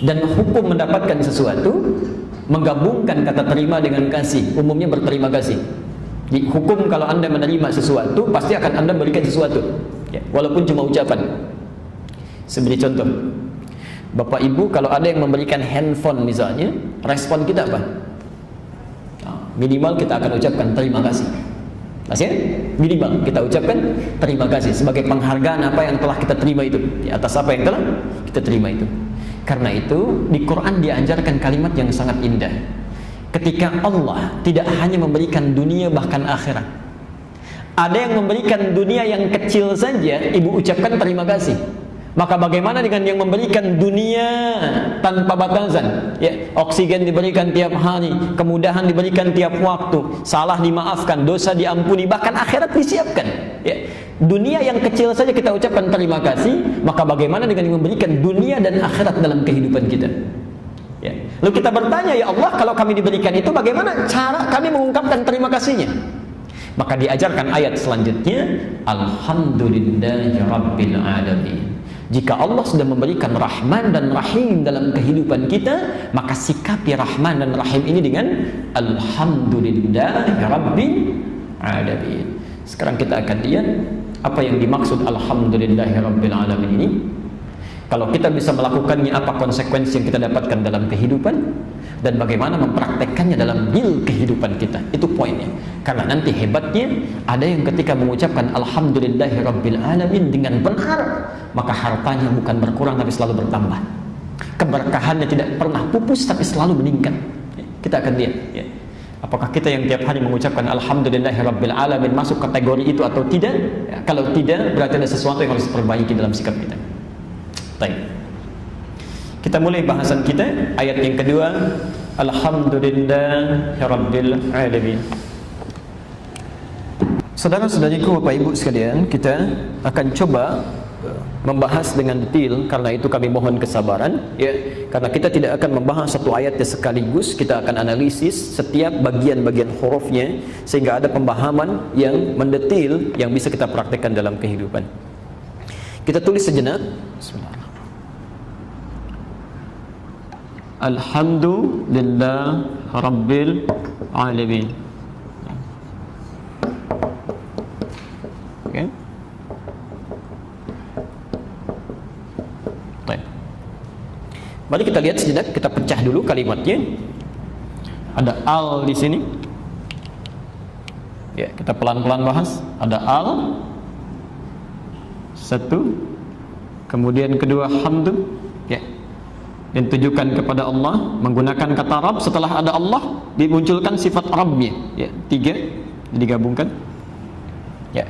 Dan hukum mendapatkan sesuatu menggabungkan kata terima dengan kasih, umumnya berterima kasih. Di hukum kalau Anda menerima sesuatu pasti akan Anda berikan sesuatu, ya. Walaupun cuma ucapan. Sebagai contoh, Bapak Ibu kalau ada yang memberikan handphone misalnya, respon kita apa? Minimal kita akan ucapkan terima kasih. Masih? Minimal kita ucapkan terima kasih sebagai penghargaan apa yang telah kita terima itu, di atas apa yang telah kita terima itu. Karena itu di Quran diajarkan kalimat yang sangat indah. Ketika Allah tidak hanya memberikan dunia bahkan akhirat. Ada yang memberikan dunia yang kecil saja, ibu ucapkan terima kasih. Maka bagaimana dengan yang memberikan dunia tanpa batasan? Ya, oksigen diberikan tiap hari, kemudahan diberikan tiap waktu, salah dimaafkan, dosa diampuni, bahkan akhirat disiapkan. Ya, dunia yang kecil saja kita ucapkan terima kasih, maka bagaimana dengan yang memberikan dunia dan akhirat dalam kehidupan kita? Ya. Lalu kita bertanya, ya Allah, kalau kami diberikan itu, bagaimana cara kami mengungkapkan terima kasihnya? Maka diajarkan ayat selanjutnya, Alhamdulillahi Rabbil Alamin. Jika Allah sudah memberikan Rahman dan Rahim dalam kehidupan kita, maka sikapi Rahman dan Rahim ini dengan Alhamdulillahi Rabbil Alamin. Sekarang kita akan lihat apa yang dimaksud Alhamdulillahi Rabbil Alamin ini. Kalau kita bisa melakukannya, apa konsekuensi yang kita dapatkan dalam kehidupan, dan bagaimana mempraktekkannya dalam real kehidupan kita. Itu poinnya. Karena nanti hebatnya, ada yang ketika mengucapkan Alhamdulillahi Rabbil Alamin dengan benar, maka hartanya bukan berkurang tapi selalu bertambah. Keberkahannya tidak pernah pupus tapi selalu meningkat. Kita akan lihat ya. Apakah kita yang tiap hari mengucapkan Alhamdulillahi Rabbil Alamin masuk kategori itu atau tidak? Ya, kalau tidak, berarti ada sesuatu yang harus diperbaiki dalam sikap kita. Baik. Kita mulai bahasan kita, ayat yang kedua, Alhamdulillahi Rabbil Alamin. Saudara-saudariku, Bapak Ibu sekalian, kita akan coba membahas dengan detail. Karena itu kami mohon kesabaran ya, karena kita tidak akan membahas satu ayatnya sekaligus. Kita akan analisis setiap bagian-bagian hurufnya sehingga ada pemahaman yang mendetail yang bisa kita praktekkan dalam kehidupan. Kita tulis sejenak. Bismillah. Alhamdulillah Rabbil Alamin. Okay. Baik. Mari kita lihat sejenak, kita pecah dulu kalimatnya. Ada al di sini. Ya, kita pelan-pelan bahas. Ada al. Satu. Kemudian kedua hamdu. Ya. Dan tujukan kepada Allah menggunakan kata Rabb. Setelah ada Allah dimunculkan sifat Rabbnya. Ya, tiga digabungkan. Ya.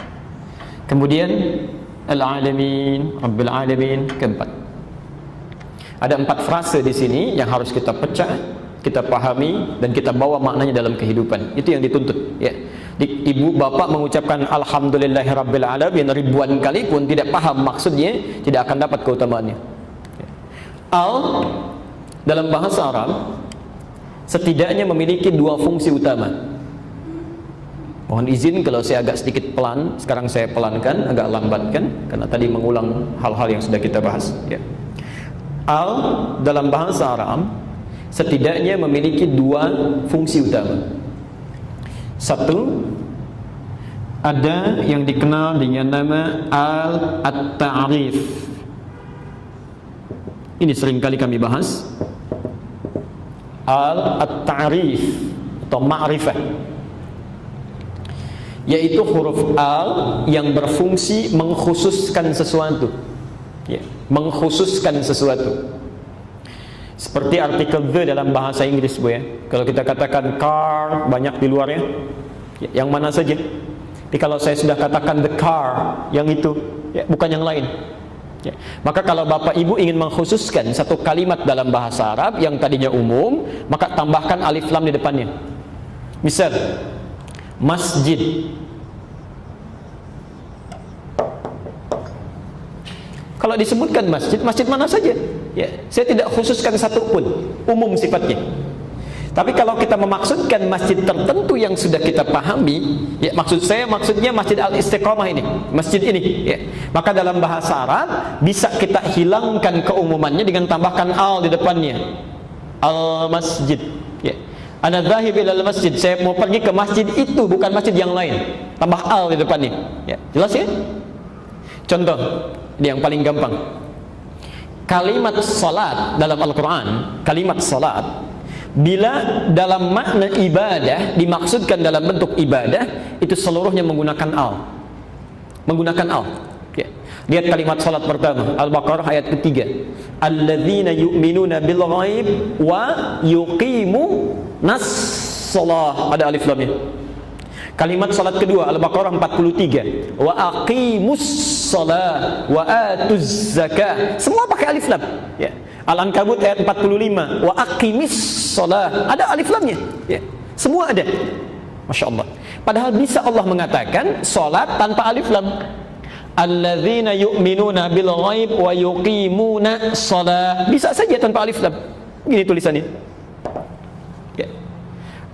Kemudian Al-Alamin, Rabbil Alamin, keempat. Ada 4 frase di sini yang harus kita pecah, kita pahami dan kita bawa maknanya dalam kehidupan. Itu yang dituntut. Ya. Ibu bapak mengucapkan Alhamdulillahi Rabbil Alamin ribuan kali pun tidak paham maksudnya, tidak akan dapat keutamaannya. Al dalam bahasa Arab setidaknya memiliki 2 fungsi utama. Mohon izin kalau saya agak sedikit pelan, sekarang saya pelankan, agak lambatkan karena tadi mengulang hal-hal yang sudah kita bahas. Ya. Al dalam bahasa Arab setidaknya memiliki 2 fungsi utama. Satu, ada yang dikenal dengan nama al-at-ta'rif. Ini seringkali kami bahas. Al-at-ta'rif atau ma'rifah, yaitu huruf al yang berfungsi mengkhususkan sesuatu. Ya, mengkhususkan sesuatu. Seperti artikel the dalam bahasa Inggris, Bu ya. Kalau kita katakan car, banyak di luarnya. Ya, yang mana saja. Tapi kalau saya sudah katakan the car, yang itu, ya, bukan yang lain. Ya. Maka kalau Bapak Ibu ingin mengkhususkan satu kalimat dalam bahasa Arab yang tadinya umum, maka tambahkan alif lam di depannya. Misal, masjid. Kalau disebutkan masjid, masjid mana saja. Ya, saya tidak khususkan satu pun, umum sifatnya. Tapi kalau kita memaksudkan masjid tertentu yang sudah kita pahami, ya maksudnya Masjid Al-Istiqomah ini, masjid ini, ya. Maka dalam bahasa Arab bisa kita hilangkan keumumannya dengan tambahkan al di depannya. Al-masjid, ya. Ana dzahib ilal masjid, saya mau pergi ke masjid itu, bukan masjid yang lain. Tambah al di depannya. Ya, jelas ya? Contoh, ini yang paling gampang. Kalimat salat dalam Al-Qur'an, kalimat salat bila dalam makna ibadah dimaksudkan dalam bentuk ibadah, itu seluruhnya menggunakan al. Menggunakan al. Ya. Lihat kalimat salat pertama, Al-Baqarah ayat ketiga. Alladzina yu'minuna bil ghaib wa yuqimunas shalah. Ada alif lamnya. Kalimat salat kedua, Al-Baqarah 43. Wa aqimus shalah wa atuz zakah. Semua pakai alif lam. Ya. Al-Ankabut ayat 45. Wa aqimis shalah. Ada alif lamnya. Ya. Semua ada. Masya Allah. Padahal bisa Allah mengatakan salat tanpa alif lam. Alladzina yu'minuna bil ghaib wa yuqimuna shalah. Bisa saja tanpa alif lam. Begini tulisannya. Ya.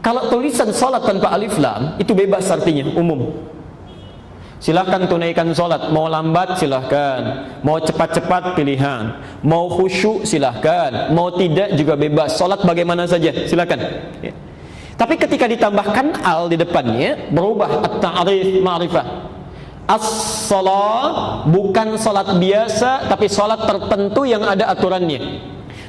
Kalau tulisan salat tanpa alif lam itu bebas artinya, umum. Silahkan tunaikan salat, mau lambat silahkan, mau cepat-cepat pilihan, mau khusyuk silahkan, mau tidak juga bebas. Salat bagaimana saja silahkan. Ya. Tapi ketika ditambahkan al di depannya berubah at-ta'rif ma'rifah. As-salat bukan salat biasa, tapi salat tertentu yang ada aturannya.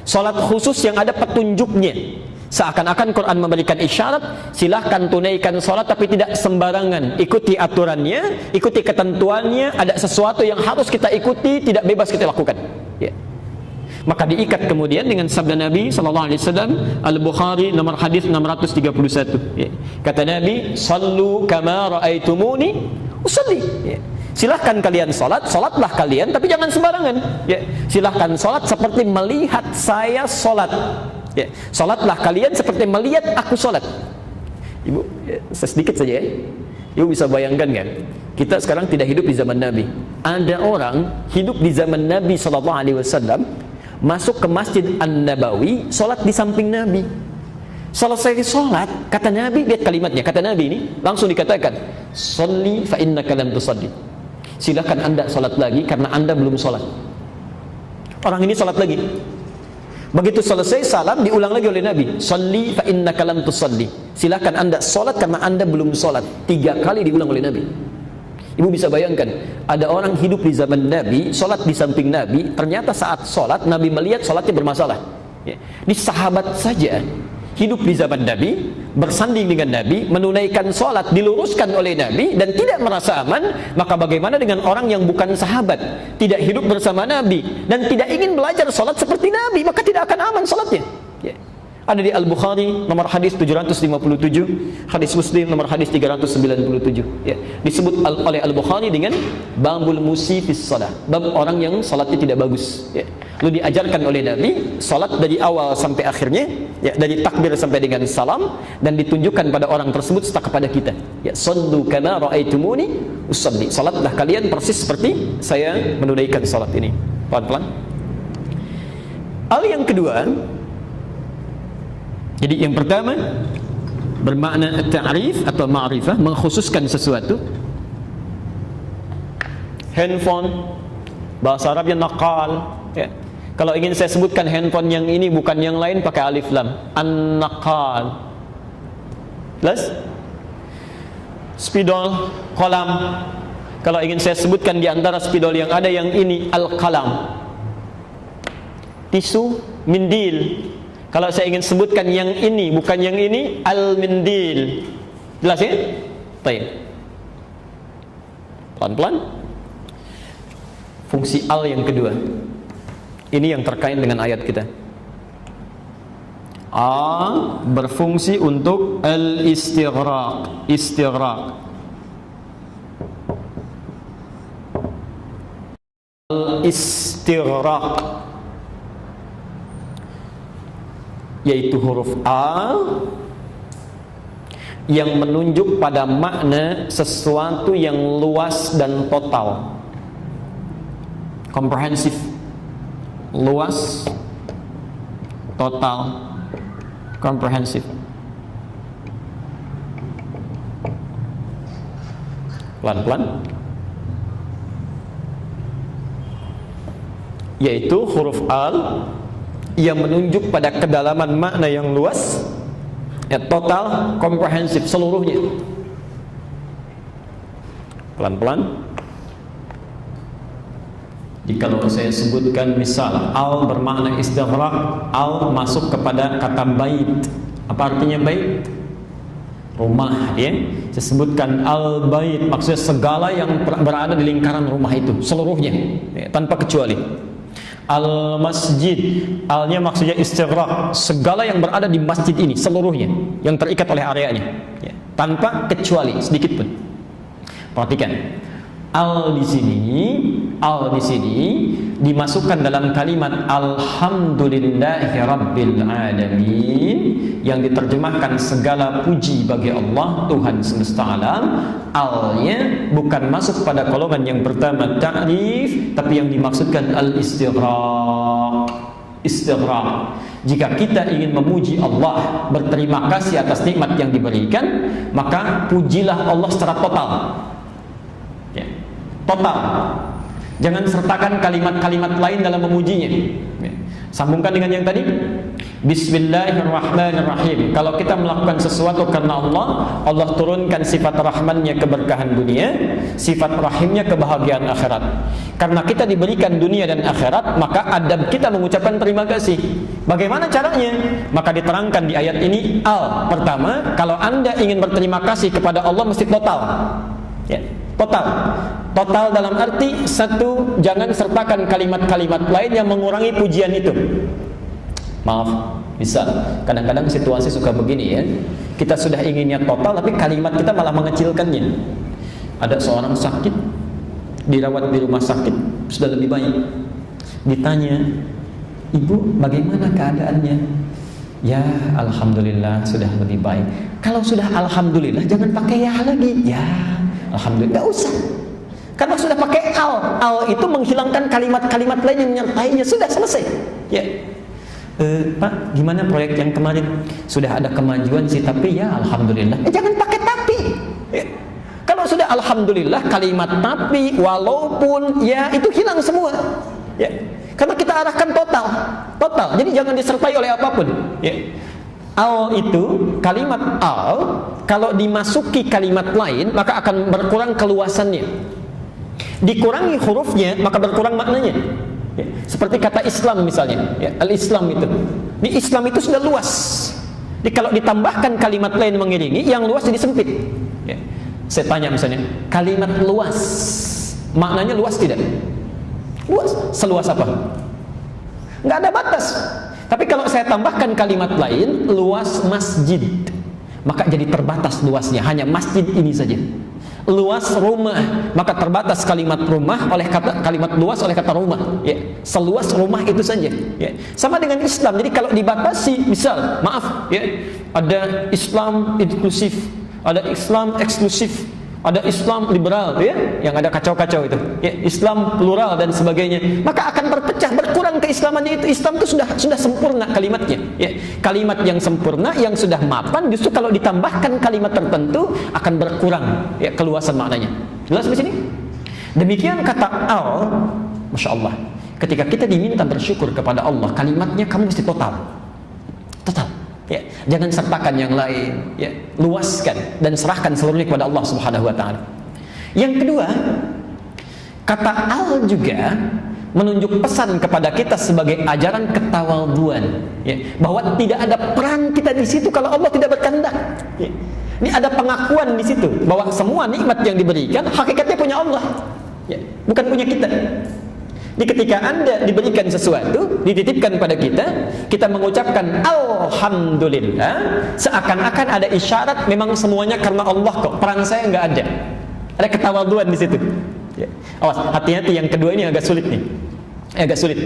Salat khusus yang ada petunjuknya. Seakan-akan Quran memberikan isyarat, silahkan tunaikan salat tapi tidak sembarangan. Ikuti aturannya, ikuti ketentuannya. Ada sesuatu yang harus kita ikuti, tidak bebas kita lakukan. Ya. Maka diikat kemudian dengan sabda Nabi SAW, Al-Bukhari nomor hadis 631. Ya. Kata Nabi, "Sallu kama ra'aitumuni usalli." Ya. Silahkan kalian salat, salatlah kalian, tapi jangan sembarangan. Ya. Silahkan salat seperti melihat saya salat. Ya, salatlah kalian seperti melihat aku salat. Ibu, ya, sedikit saja ya. Ibu bisa bayangkan kan? Kita sekarang tidak hidup di zaman Nabi. Ada orang hidup di zaman Nabi SAW, masuk ke Masjid An-Nabawi, salat di samping Nabi. Selesai salat, kata Nabi, lihat kalimatnya, kata Nabi ini langsung dikatakan, "Shalli fa innaka lam tusalli." Silakan Anda salat lagi karena Anda belum salat. Orang ini salat lagi. Begitu selesai salam, diulang lagi oleh Nabi, "Shalli fa innaka lam tusalli." Silakan Anda salat karena Anda belum salat. 3 kali diulang oleh Nabi. Ibu bisa bayangkan, ada orang hidup di zaman Nabi, salat di samping Nabi, ternyata saat salat Nabi melihat salatnya bermasalah. Ya. Di sahabat saja hidup di zaman Nabi, bersanding dengan Nabi, menunaikan salat diluruskan oleh Nabi dan tidak merasa aman, maka bagaimana dengan orang yang bukan sahabat, tidak hidup bersama Nabi dan tidak ingin belajar salat seperti Nabi, maka tidak akan aman salatnya. Ya. Ada di Al-Bukhari nomor hadis 757, hadis Muslim nomor hadis 397. Ya. Disebut oleh Al-Bukhari dengan babul musi fis shalah, bab orang yang salatnya tidak bagus. Ya. Lalu diajarkan oleh Nabi salat dari awal sampai akhirnya, ya, dari takbir sampai dengan salam, dan ditunjukkan pada orang tersebut serta kepada kita. Ya, sallu kama raaitumuni usalli. Salatlah kalian persis seperti saya menunaikan salat ini. Pelan-pelan. Hal yang kedua, jadi yang pertama bermakna ta'rif atau ma'rifah, mengkhususkan sesuatu. Handphone, bahasa Arabnya naqal. Ya. Kalau ingin saya sebutkan handphone yang ini bukan yang lain, pakai alif lam, an-naqal. Plus spidol, kolam. Kalau ingin saya sebutkan di antara spidol yang ada yang ini, al-qalam. Tisu, mindil. Kalau saya ingin sebutkan yang ini bukan yang ini, al-mindil. Jelas ya? Baik. Pelan-pelan. Fungsi al yang kedua. Ini yang terkait dengan ayat kita. A berfungsi untuk al-istighraq, istighraq. Al-istighraq, yaitu huruf A yang menunjuk pada makna sesuatu yang luas dan total, komprehensif, luas, total, komprehensif. Pelan-pelan. Yaitu huruf al yang menunjuk pada kedalaman makna yang luas, ya, total, komprehensif, seluruhnya. Pelan-pelan. Jika saya sebutkan misal al bermakna istighraq, al masuk kepada kata bait. Apa artinya bait? Rumah, ya. Saya sebutkan al bait, maksudnya segala yang berada di lingkaran rumah itu, seluruhnya, ya, tanpa kecuali. Al masjid, alnya maksudnya istighraq, segala yang berada di masjid ini, seluruhnya yang terikat oleh areanya, ya, tanpa kecuali sedikit pun. Perhatikan, al di sini dimasukkan dalam kalimat alhamdulillahi rabbil alamin, yang diterjemahkan segala puji bagi Allah Tuhan semesta alam. Alnya bukan masuk pada golongan yang pertama ta'rif, tapi yang dimaksudkan al-istighraq, istighraq. Jika kita ingin memuji Allah, berterima kasih atas nikmat yang diberikan, maka pujilah Allah secara total, ya, total. Jangan sertakan kalimat-kalimat lain dalam memujinya. Sambungkan dengan yang tadi, Bismillahirrahmanirrahim. Kalau kita melakukan sesuatu karena Allah, Allah turunkan sifat rahmannya, keberkahan dunia, sifat rahimnya, kebahagiaan akhirat. Karena kita diberikan dunia dan akhirat, maka adab kita mengucapkan terima kasih. Bagaimana caranya? Maka diterangkan di ayat ini, al. Pertama, kalau Anda ingin berterima kasih kepada Allah mesti total, ya, total. Total dalam arti, satu, jangan sertakan kalimat-kalimat lain yang mengurangi pujian itu. Maaf, bisa kadang-kadang situasi suka begini, ya. Kita sudah inginnya total, tapi kalimat kita malah mengecilkannya. Ada seorang sakit, dirawat di rumah sakit, sudah lebih baik. Ditanya, "Ibu, bagaimana keadaannya?" "Ya, alhamdulillah sudah lebih baik." Kalau sudah alhamdulillah, jangan pakai ya lagi. "Ya, alhamdulillah." Nggak usah. Karena sudah pakai al. Al itu menghilangkan kalimat-kalimat lain yang menyertainya. Sudah selesai, ya. Pak, gimana proyek yang kemarin? Sudah ada kemajuan sih, tapi ya alhamdulillah. Jangan pakai tapi, ya. Kalau sudah alhamdulillah, kalimat tapi, walaupun, ya, itu hilang semua, ya. Karena kita arahkan total. Jadi jangan disertai oleh apapun. Ya. Al itu, kalimat al, kalau dimasuki kalimat lain, maka akan berkurang keluasannya. Dikurangi hurufnya, maka berkurang maknanya. Ya. Seperti kata Islam misalnya, ya. Al-Islam itu. Di Islam itu sudah luas. Jadi kalau ditambahkan kalimat lain mengiringi, yang luas jadi sempit. Ya. Saya tanya misalnya, kalimat luas, maknanya luas tidak? Luas. Seluas apa? Nggak ada batas. Tapi kalau saya tambahkan kalimat lain, luas masjid, maka jadi terbatas luasnya, hanya masjid ini saja. Luas rumah, maka terbatas kalimat rumah oleh kalimat luas oleh kata rumah. Ya, seluas rumah itu saja. Ya. Sama dengan Islam. Jadi kalau dibatasi, misal, maaf, ya, ada Islam inklusif, ada Islam eksklusif, ada Islam liberal, ya, yang ada kacau-kacau itu, ya, Islam plural dan sebagainya, maka akan berpecah, berkurang keislamannya itu. Islam itu sudah sempurna kalimatnya, ya. Kalimat yang sempurna, yang sudah mapan, justru kalau ditambahkan kalimat tertentu akan berkurang, ya, keluasan maknanya. Jelas di sini? Demikian kata al, masya Allah. Ketika kita diminta bersyukur kepada Allah, kalimatnya kamu mesti total. Ya, jangan sertakan yang lain, ya, luaskan dan serahkan seluruhnya kepada Allah Subhanahu wa taala. Yang kedua, kata al juga menunjuk pesan kepada kita sebagai ajaran ketawadhuan, ya, bahwa tidak ada peran kita di situ kalau Allah tidak berkehendak. Ya. Ini ada pengakuan di situ bahwa semua nikmat yang diberikan hakikatnya punya Allah, ya, bukan punya kita. Jadi ketika Anda diberikan sesuatu, dititipkan pada kita, kita mengucapkan Alhamdulillah, seakan-akan ada isyarat memang semuanya karena Allah kok, peran saya nggak ada. Ada ketawadhuan di situ. Ya. Awas, hati-hati, yang kedua ini agak sulit nih. Agak sulit.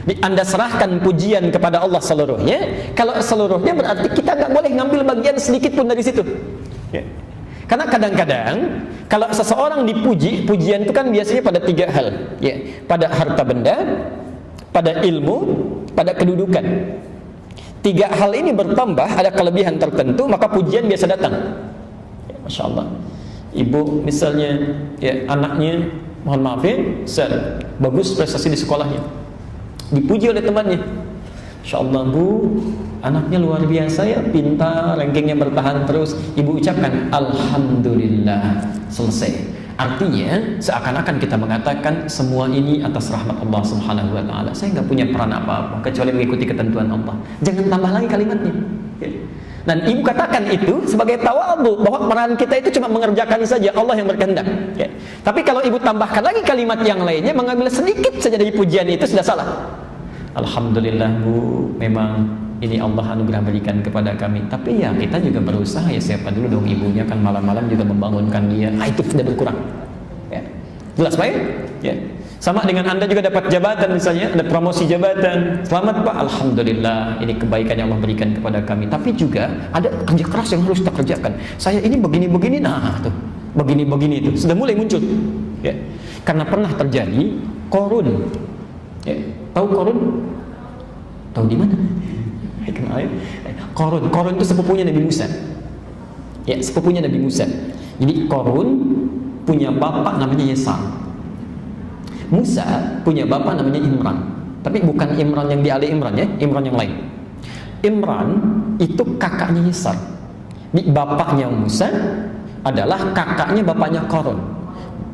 Jadi Anda serahkan pujian kepada Allah seluruhnya. Kalau seluruhnya berarti kita nggak boleh ngambil bagian sedikit pun dari situ. Ya. Karena kadang-kadang kalau seseorang dipuji, pujian itu kan biasanya pada 3 hal, ya, pada harta benda, pada ilmu, pada kedudukan. 3 hal ini bertambah, ada kelebihan tertentu, maka pujian biasa datang. Ya, Masya Allah. Ibu misalnya, ya, anaknya, mohon maaf ya, bagus prestasi di sekolahnya, dipuji oleh temannya. Masya Allah, Bu, anaknya luar biasa ya, pintar, rankingnya bertahan terus. Ibu ucapkan Alhamdulillah, selesai. Artinya seakan-akan kita mengatakan semua ini atas rahmat Allah Subhanahu wa taala. Saya nggak punya peran apa-apa kecuali mengikuti ketentuan Allah. Jangan tambah lagi kalimatnya. Dan ibu katakan itu sebagai tawadhu, bahwa peran kita itu cuma mengerjakan saja, Allah yang berkehendak. Tapi kalau ibu tambahkan lagi kalimat yang lainnya, mengambil sedikit saja dari pujian itu, sudah salah. Alhamdulillah, Bu, memang ini Allah anugerah berikan kepada kami. Tapi ya kita juga berusaha, ya, siapa dulu dong ibunya kan malam-malam juga membangunkan dia. Itu sudah berkurang. Ya. Jelas Pak? Ya. Sama dengan Anda juga dapat jabatan misalnya, ada promosi jabatan. Selamat Pak, Alhamdulillah, ini kebaikan yang Allah berikan kepada kami. Tapi juga ada kerja keras yang harus kita kerjakan. Saya ini begini-begini, nah tuh, begini-begini itu sudah mulai muncul. Ya. Karena pernah terjadi Qarun. Ya. Tahu Qarun? Tahu di mana? Qarun itu sepupunya Nabi Musa. Ya, sepupunya Nabi Musa. Jadi Qarun punya bapak namanya Yesar. Musa punya bapak namanya Imran. Tapi bukan Imran yang di Ali Imran, ya, Imran yang lain. Imran itu kakaknya Yesar. Jadi bapaknya Musa adalah kakaknya bapaknya Qarun.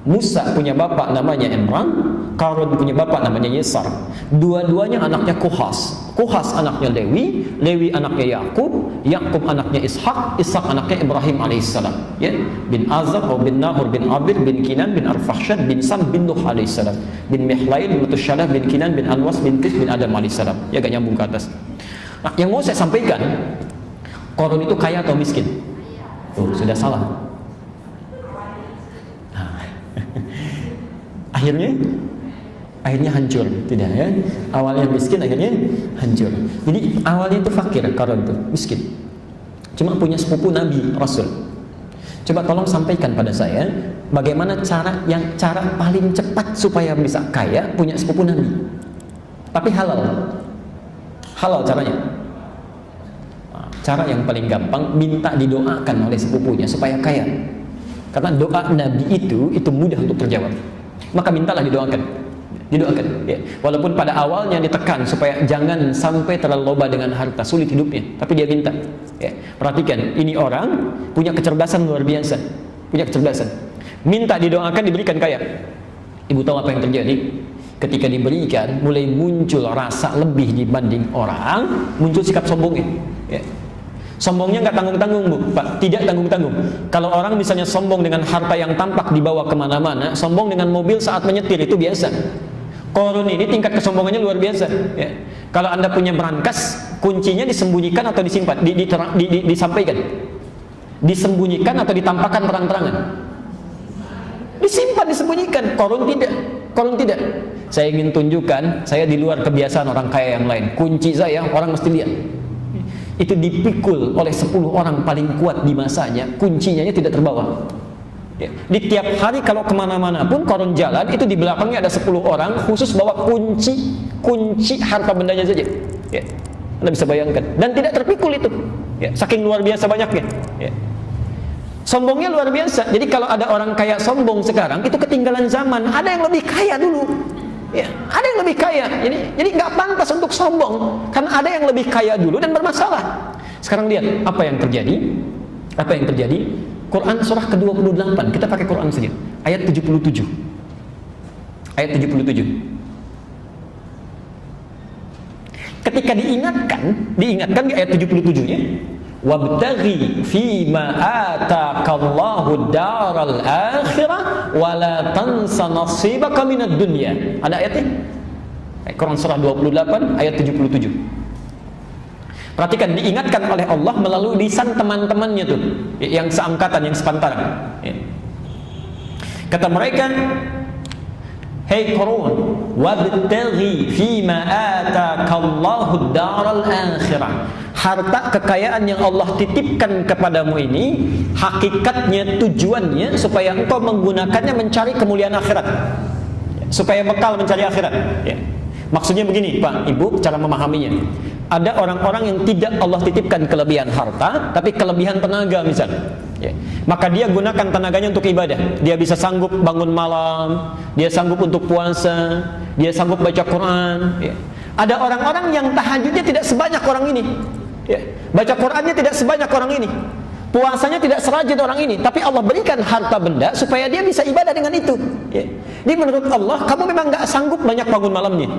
Musa punya bapak namanya Imran, Qarun punya bapak namanya Yesar. Dua-duanya anaknya Kuhas. Kuhas anaknya Lewi, Lewi anaknya Yakub, Yakub anaknya Ishak, Ishak anaknya Ibrahim alaihissalam. Ya, bin Azar, bin Nahur, bin Abid, bin Kinan, bin Arfahsyad, bin Sam, bin Nuh alaihissalam, bin Mihlail, bin Mutusyalah, bin Kinan, bin Anwas, bin Tis, bin Adam alaihissalam. Ya, gak nyambung ke atas. Nah, yang mau saya sampaikan, Qarun itu kaya atau miskin? Tuh, sudah salah. Akhirnya hancur, tidak ya? Awalnya miskin, akhirnya hancur. Jadi awalnya itu fakir, Qarun itu miskin. Cuma punya sepupu Nabi Rasul. Coba tolong sampaikan pada saya, bagaimana cara paling cepat supaya bisa kaya, punya sepupu Nabi. Tapi halal. Halal caranya. Cara yang paling gampang, minta didoakan oleh sepupunya supaya kaya. Karena doa Nabi itu mudah untuk terjawab. Maka mintalah didoakan. Didoakan, ya. Walaupun pada awalnya ditekan supaya jangan sampai terlalu loba dengan harta, sulit hidupnya, tapi dia minta, ya. Perhatikan, ini orang punya kecerdasan luar biasa, punya kecerdasan. Minta didoakan, diberikan kaya. Ibu tahu apa yang terjadi? Ketika diberikan, mulai muncul rasa lebih dibanding orang, muncul sikap sombongnya, ya. Sombongnya nggak tanggung-tanggung, Bu, Pak, tidak tanggung-tanggung. Kalau orang misalnya sombong dengan harta yang tampak dibawa kemana-mana, sombong dengan mobil saat menyetir itu biasa. Korun ini tingkat kesombongannya luar biasa, ya. Kalau Anda punya berangkas, kuncinya disembunyikan atau disimpan, disampaikan, disembunyikan atau ditampakkan terang-terangan? Disimpan, disembunyikan. Korun tidak, korun tidak. Saya ingin tunjukkan, saya di luar kebiasaan orang kaya yang lain. Kunci saya orang mesti lihat. Itu dipikul oleh 10 orang paling kuat di masanya, kuncinya tidak terbawa, ya. Di tiap hari kalau kemana-mana pun korun jalan, itu di belakangnya ada 10 orang khusus bawa kunci harta bendanya saja, ya. Anda bisa bayangkan, dan tidak terpikul itu, ya. Saking luar biasa banyaknya, ya. Sombongnya luar biasa. Jadi kalau ada orang kaya sombong sekarang, itu ketinggalan zaman. Ada yang lebih kaya dulu, ya, ada yang lebih kaya. Jadi nggak pantas untuk sombong, karena ada yang lebih kaya dulu dan bermasalah. Sekarang lihat apa yang terjadi. Apa yang terjadi? Quran surah ke-28. Kita pakai Quran saja. Ayat 77. Ayat 77. Ketika diingatkan di ayat 77-nya, wabtaghi fima ataakallahu daral akhirah wala tansa nasibaka minad dunya. Ada ayatnya? Quran surah 28 ayat 77. Perhatikan, diingatkan oleh Allah melalui lisan teman-temannya tuh, yang seangkatan, yang sepantaran, ya. Kata mereka, hei Qarun, wabtaghi fima ataakallahu daral akhirah. Harta kekayaan yang Allah titipkan kepadamu ini, hakikatnya, tujuannya supaya engkau menggunakannya mencari kemuliaan akhirat, supaya bekal mencari akhirat, ya. Maksudnya begini, Pak, Ibu, cara memahaminya. Ada orang-orang yang tidak Allah titipkan kelebihan harta, tapi kelebihan tenaga misalnya, ya. Maka dia gunakan tenaganya untuk ibadah. Dia bisa sanggup bangun malam, dia sanggup untuk puasa, dia sanggup baca Quran, ya. Ada orang-orang yang tahajudnya tidak sebanyak orang ini, ya. Baca Qurannya tidak sebanyak orang ini, puasanya tidak serajin orang ini, tapi Allah berikan harta benda supaya dia bisa ibadah dengan itu, ya. Jadi menurut Allah, kamu memang nggak sanggup banyak bangun malamnya,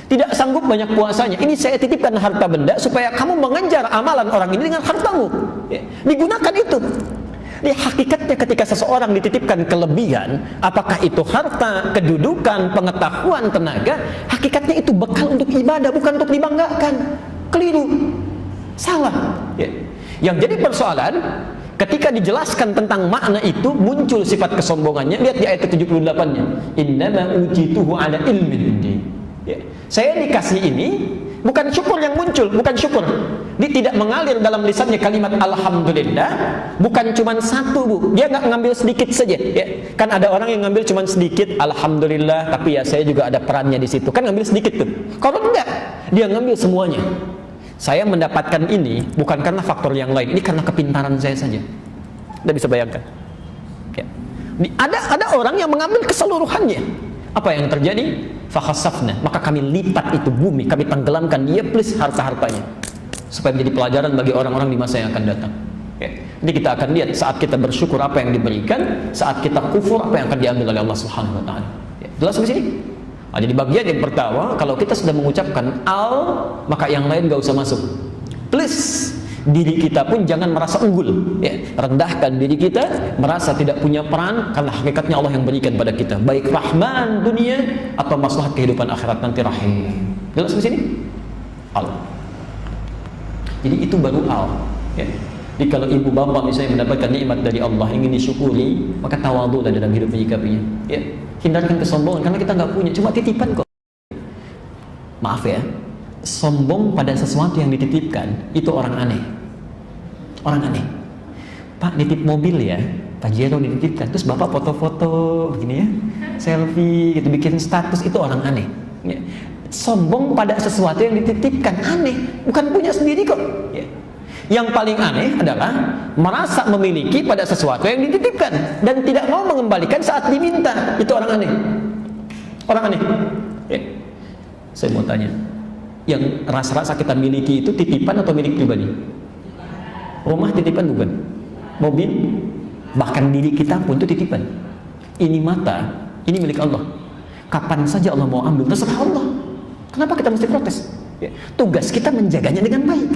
tidak sanggup banyak puasanya. Ini saya titipkan harta benda supaya kamu mengejar amalan orang ini dengan hartamu, ya. Digunakan itu. Di hakikatnya ketika seseorang dititipkan kelebihan, apakah itu harta, kedudukan, pengetahuan, tenaga, hakikatnya itu bekal untuk ibadah, bukan untuk dibanggakan. Keliru, salah, ya. Yang jadi persoalan, ketika dijelaskan tentang makna itu, muncul sifat kesombongannya. Lihat di ayat ke-78-nya, innama utituhu ala ilmin indi, ya. Saya dikasih ini, bukan syukur yang muncul, bukan syukur. Dia tidak mengalir dalam lisannya kalimat alhamdulillah, bukan cuma satu, Bu. Dia nggak ngambil sedikit saja, ya. Kan ada orang yang ngambil cuma sedikit, alhamdulillah, tapi ya saya juga ada perannya di situ. Kan ngambil sedikit tuh. Kalau enggak, dia ngambil semuanya. Saya mendapatkan ini bukan karena faktor yang lain, ini karena kepintaran saya saja. Anda bisa bayangkan, ya. Ada orang yang mengambil keseluruhannya. Apa yang terjadi? Fakhasafna, maka kami lipat itu bumi, kami tenggelamkan dia plus harta-hartanya, supaya menjadi pelajaran bagi orang-orang di masa yang akan datang, ya. Jadi kita akan lihat saat kita bersyukur apa yang diberikan, saat kita kufur apa yang akan diambil oleh Allah Subhanahu wa taala, ya. Jelas sampai sini? Nah, jadi bagian yang pertama, kalau kita sudah mengucapkan al, maka yang lain gak usah masuk. Plus diri kita pun jangan merasa unggul, ya. Rendahkan diri kita, merasa tidak punya peran, karena hakikatnya Allah yang berikan pada kita, baik rahman dunia atau maslahat kehidupan akhirat nanti rahim. Jelas di sini? Al. Jadi itu baru al, ya. Jadi kalau ibu bapak misalnya mendapatkan nikmat dari Allah ingin disyukuri, maka tawadhulah dalam hidup menyikapinya, ya. Hindarkan kesombongan, karena kita nggak punya, cuma titipan kok. Maaf ya, sombong pada sesuatu yang dititipkan itu orang aneh. Orang aneh. Pak, nitip mobil ya, Pak Jero dititipkan, terus bapak foto-foto begini ya, selfie gitu, bikin status, itu orang aneh, ya. Sombong pada sesuatu yang dititipkan aneh, bukan punya sendiri kok, ya. Yang paling aneh adalah merasa memiliki pada sesuatu yang dititipkan dan tidak mau mengembalikan saat diminta. Itu orang aneh. Orang aneh. Ya. Saya mau tanya, yang rasa-rasa kita miliki itu titipan atau milik pribadi? Rumah titipan bukan? Mobil, bahkan diri kita pun itu titipan. Ini mata, ini milik Allah. Kapan saja Allah mau ambil, terserah Allah. Kenapa kita mesti protes? Ya. Tugas kita menjaganya dengan baik.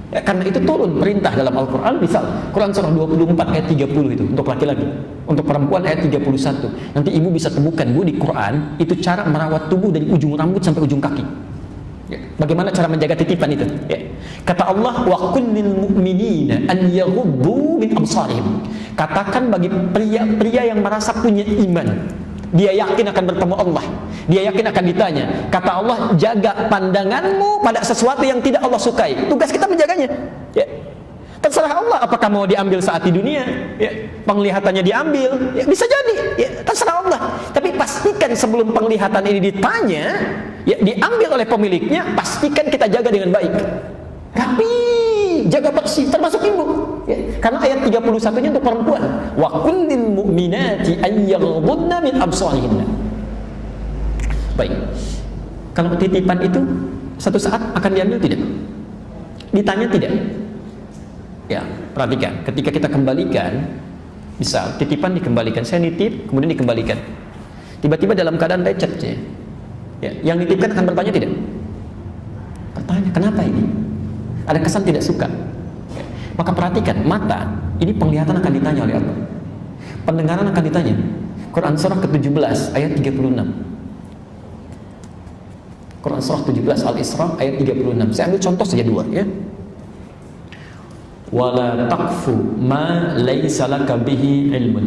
Ya, karena itu turun perintah dalam Al-Quran. Misal Quran surah 24 ayat 30 itu untuk laki-laki, untuk perempuan ayat 31. Nanti ibu bisa temukan Bu di Quran itu cara merawat tubuh dari ujung rambut sampai ujung kaki. Ya. Bagaimana cara menjaga titipan itu? Ya. Kata Allah, wa qul lil mu'minina an yaghuddu min absarihim. Katakan bagi pria-pria yang merasa punya iman, dia yakin akan bertemu Allah, dia yakin akan ditanya. Kata Allah, jaga pandanganmu pada sesuatu yang tidak Allah sukai. Tugas kita menjaganya. Ya. Terserah Allah apakah mau diambil saat di dunia, ya. Penglihatannya diambil, ya. Bisa jadi, ya. Terserah Allah. Tapi pastikan sebelum penglihatan ini ditanya, ya, diambil oleh pemiliknya, pastikan kita jaga dengan baik. Rapi, jaga bersih, termasuk ibu. Ya. Karena ayat 31-nya untuk perempuan. Wa kullil mu'minati an yaghdudna min absarihinna. Baik. Kalau titipan itu satu saat akan diambil tidak? Ditanya tidak? Ya, perhatikan. Ketika kita kembalikan, misal titipan dikembalikan, saya nitip, kemudian dikembalikan. Tiba-tiba dalam keadaan lecet, ya. Yang nitipkan akan bertanya tidak? Bertanya, kenapa ini? Ada kesan tidak suka. Maka perhatikan, mata ini penglihatan akan ditanya oleh Allah, pendengaran akan ditanya. Quran surah ke-17 ayat 36. Quran surah 17 Al-Isra ayat 36. Saya ambil contoh saja dua, ya. Wala taqfu ma laysa laka bihi ilmun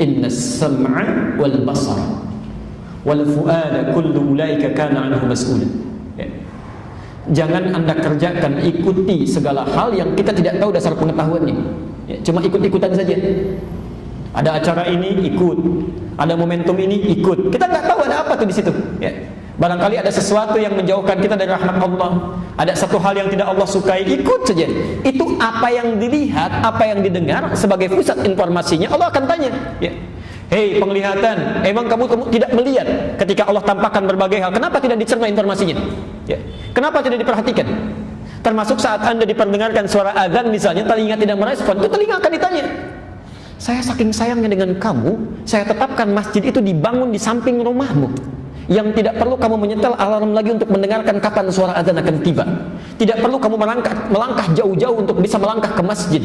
innas sam'a wal basara wal fuada kullu ulaika kana anhu mas'ula. Jangan Anda kerjakan, ikuti segala hal yang kita tidak tahu dasar pengetahuannya. Ya, cuma ikut-ikutan saja. Ada acara ini ikut, ada momentum ini ikut. Kita nggak tahu ada apa tuh di situ. Ya. Barangkali ada sesuatu yang menjauhkan kita dari rahmat Allah. Ada satu hal yang tidak Allah sukai, ikut saja. Itu apa yang dilihat, apa yang didengar sebagai pusat informasinya. Allah akan tanya. Ya. Hei penglihatan, emang kamu tidak melihat ketika Allah tampakkan berbagai hal? Kenapa tidak dicerna informasinya? Ya. Kenapa tidak diperhatikan? Termasuk saat Anda diperdengarkan suara azan misalnya, telinga tidak merespon, itu telinga akan ditanya. Saya saking sayangnya dengan kamu, saya tetapkan masjid itu dibangun di samping rumahmu, yang tidak perlu kamu menyetel alarm lagi untuk mendengarkan kapan suara azan akan tiba. Tidak perlu kamu melangkah jauh-jauh untuk bisa melangkah ke masjid.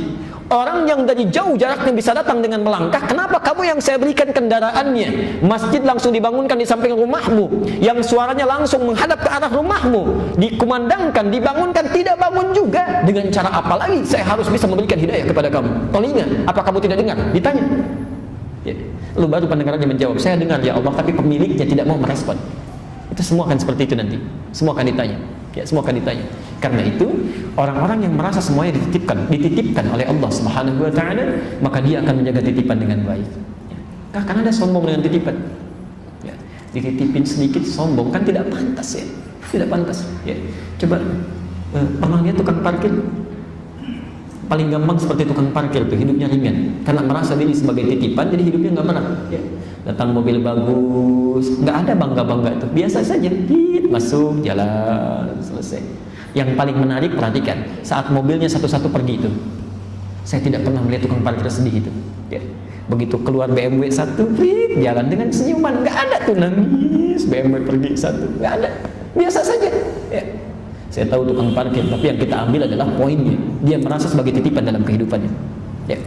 Orang yang dari jauh jaraknya bisa datang dengan melangkah. Kenapa kamu yang saya berikan kendaraannya? Masjid langsung dibangunkan di samping rumahmu, yang suaranya langsung menghadap ke arah rumahmu, dikumandangkan, dibangunkan, tidak bangun juga. Dengan cara apa lagi saya harus bisa memberikan hidayah kepada kamu? Telinga, apa kamu tidak dengar? Ditanya. Ya. Lalu baru pendengarannya menjawab, saya dengar ya Allah, tapi pemiliknya tidak mau merespon. Itu semua akan seperti itu nanti. Semua akan ditanya. Ya, semua akan ditanya. Karena itu orang-orang yang merasa semuanya dititipkan oleh Allah Subhanahu wa taala, maka dia akan menjaga titipan dengan baik. Ya. Karena ada sombong dengan titipan. Ya. Dititipin sedikit sombong kan tidak pantas, ya. Tidak pantas. Ya. Coba pernah lihat tukang parkir? Paling gampang seperti tukang parkir tuh, hidupnya ringan karena merasa diri sebagai titipan, jadi hidupnya nggak berat. Ya. Datang mobil bagus, nggak ada bangga-bangga tuh, biasa saja, masuk jalan selesai. Yang paling menarik, perhatikan saat mobilnya satu-satu pergi itu, saya tidak pernah melihat tukang parkir sedih itu. Ya. Begitu keluar BMW satu, jalan dengan senyuman, nggak ada tuh nangis BMW pergi satu, nggak ada, biasa saja. Ya. Saya tahu tukang parkir, tapi yang kita ambil adalah poinnya. Dia merasa sebagai titipan dalam kehidupannya. Ya.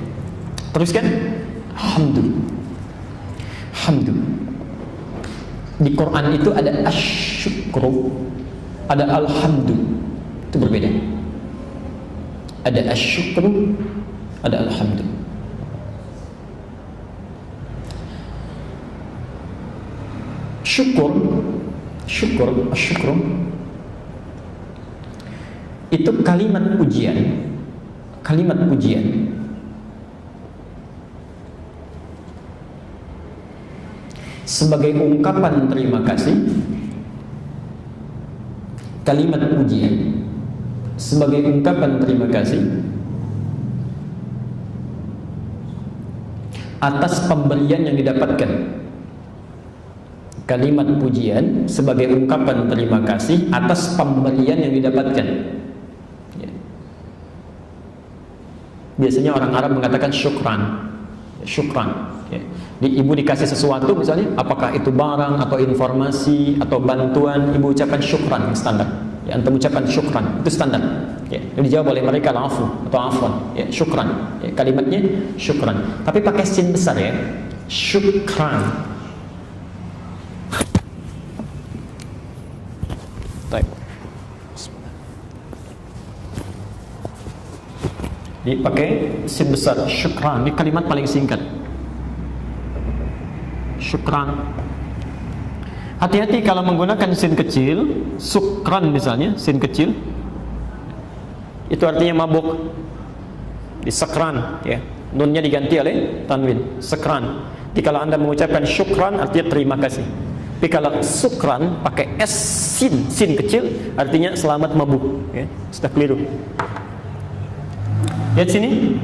Teruskan. Alhamdulillah. Alhamdulillah. Di Quran itu ada asyukru, ada alhamdulillah. Itu berbeda. Ada asyukru, ada alhamdulillah. Syukur itu kalimat pujian, sebagai ungkapan terima kasih. Kalimat pujian sebagai ungkapan terima kasih atas pemberian yang didapatkan, kalimat pujian sebagai ungkapan terima kasih atas pemberian yang didapatkan. Ya. Biasanya orang Arab mengatakan syukran, syukran. Ya. Ibu dikasih sesuatu misalnya, apakah itu barang atau informasi atau bantuan, ibu ucapkan syukran, yang standar. Ya, antum ucapkan syukran, itu standar. Ya, dijawab oleh mereka afu atau afwan. Ya, syukran. Ya, kalimatnya syukran. Tapi pakai sin besar ya. Syukran. Baik. Dipakai sin besar, syukran. Ini kalimat paling singkat. Syukran. Hati-hati kalau menggunakan sin kecil, sukran misalnya, sin kecil, itu artinya mabuk. Di sekran, ya. Nunnya diganti oleh tanwin, sekran. Jadi kalau Anda mengucapkan syukran artinya terima kasih. Tapi kalau sukran pakai s sin kecil artinya selamat mabuk, ya. Sudah keliru. Lihat sini.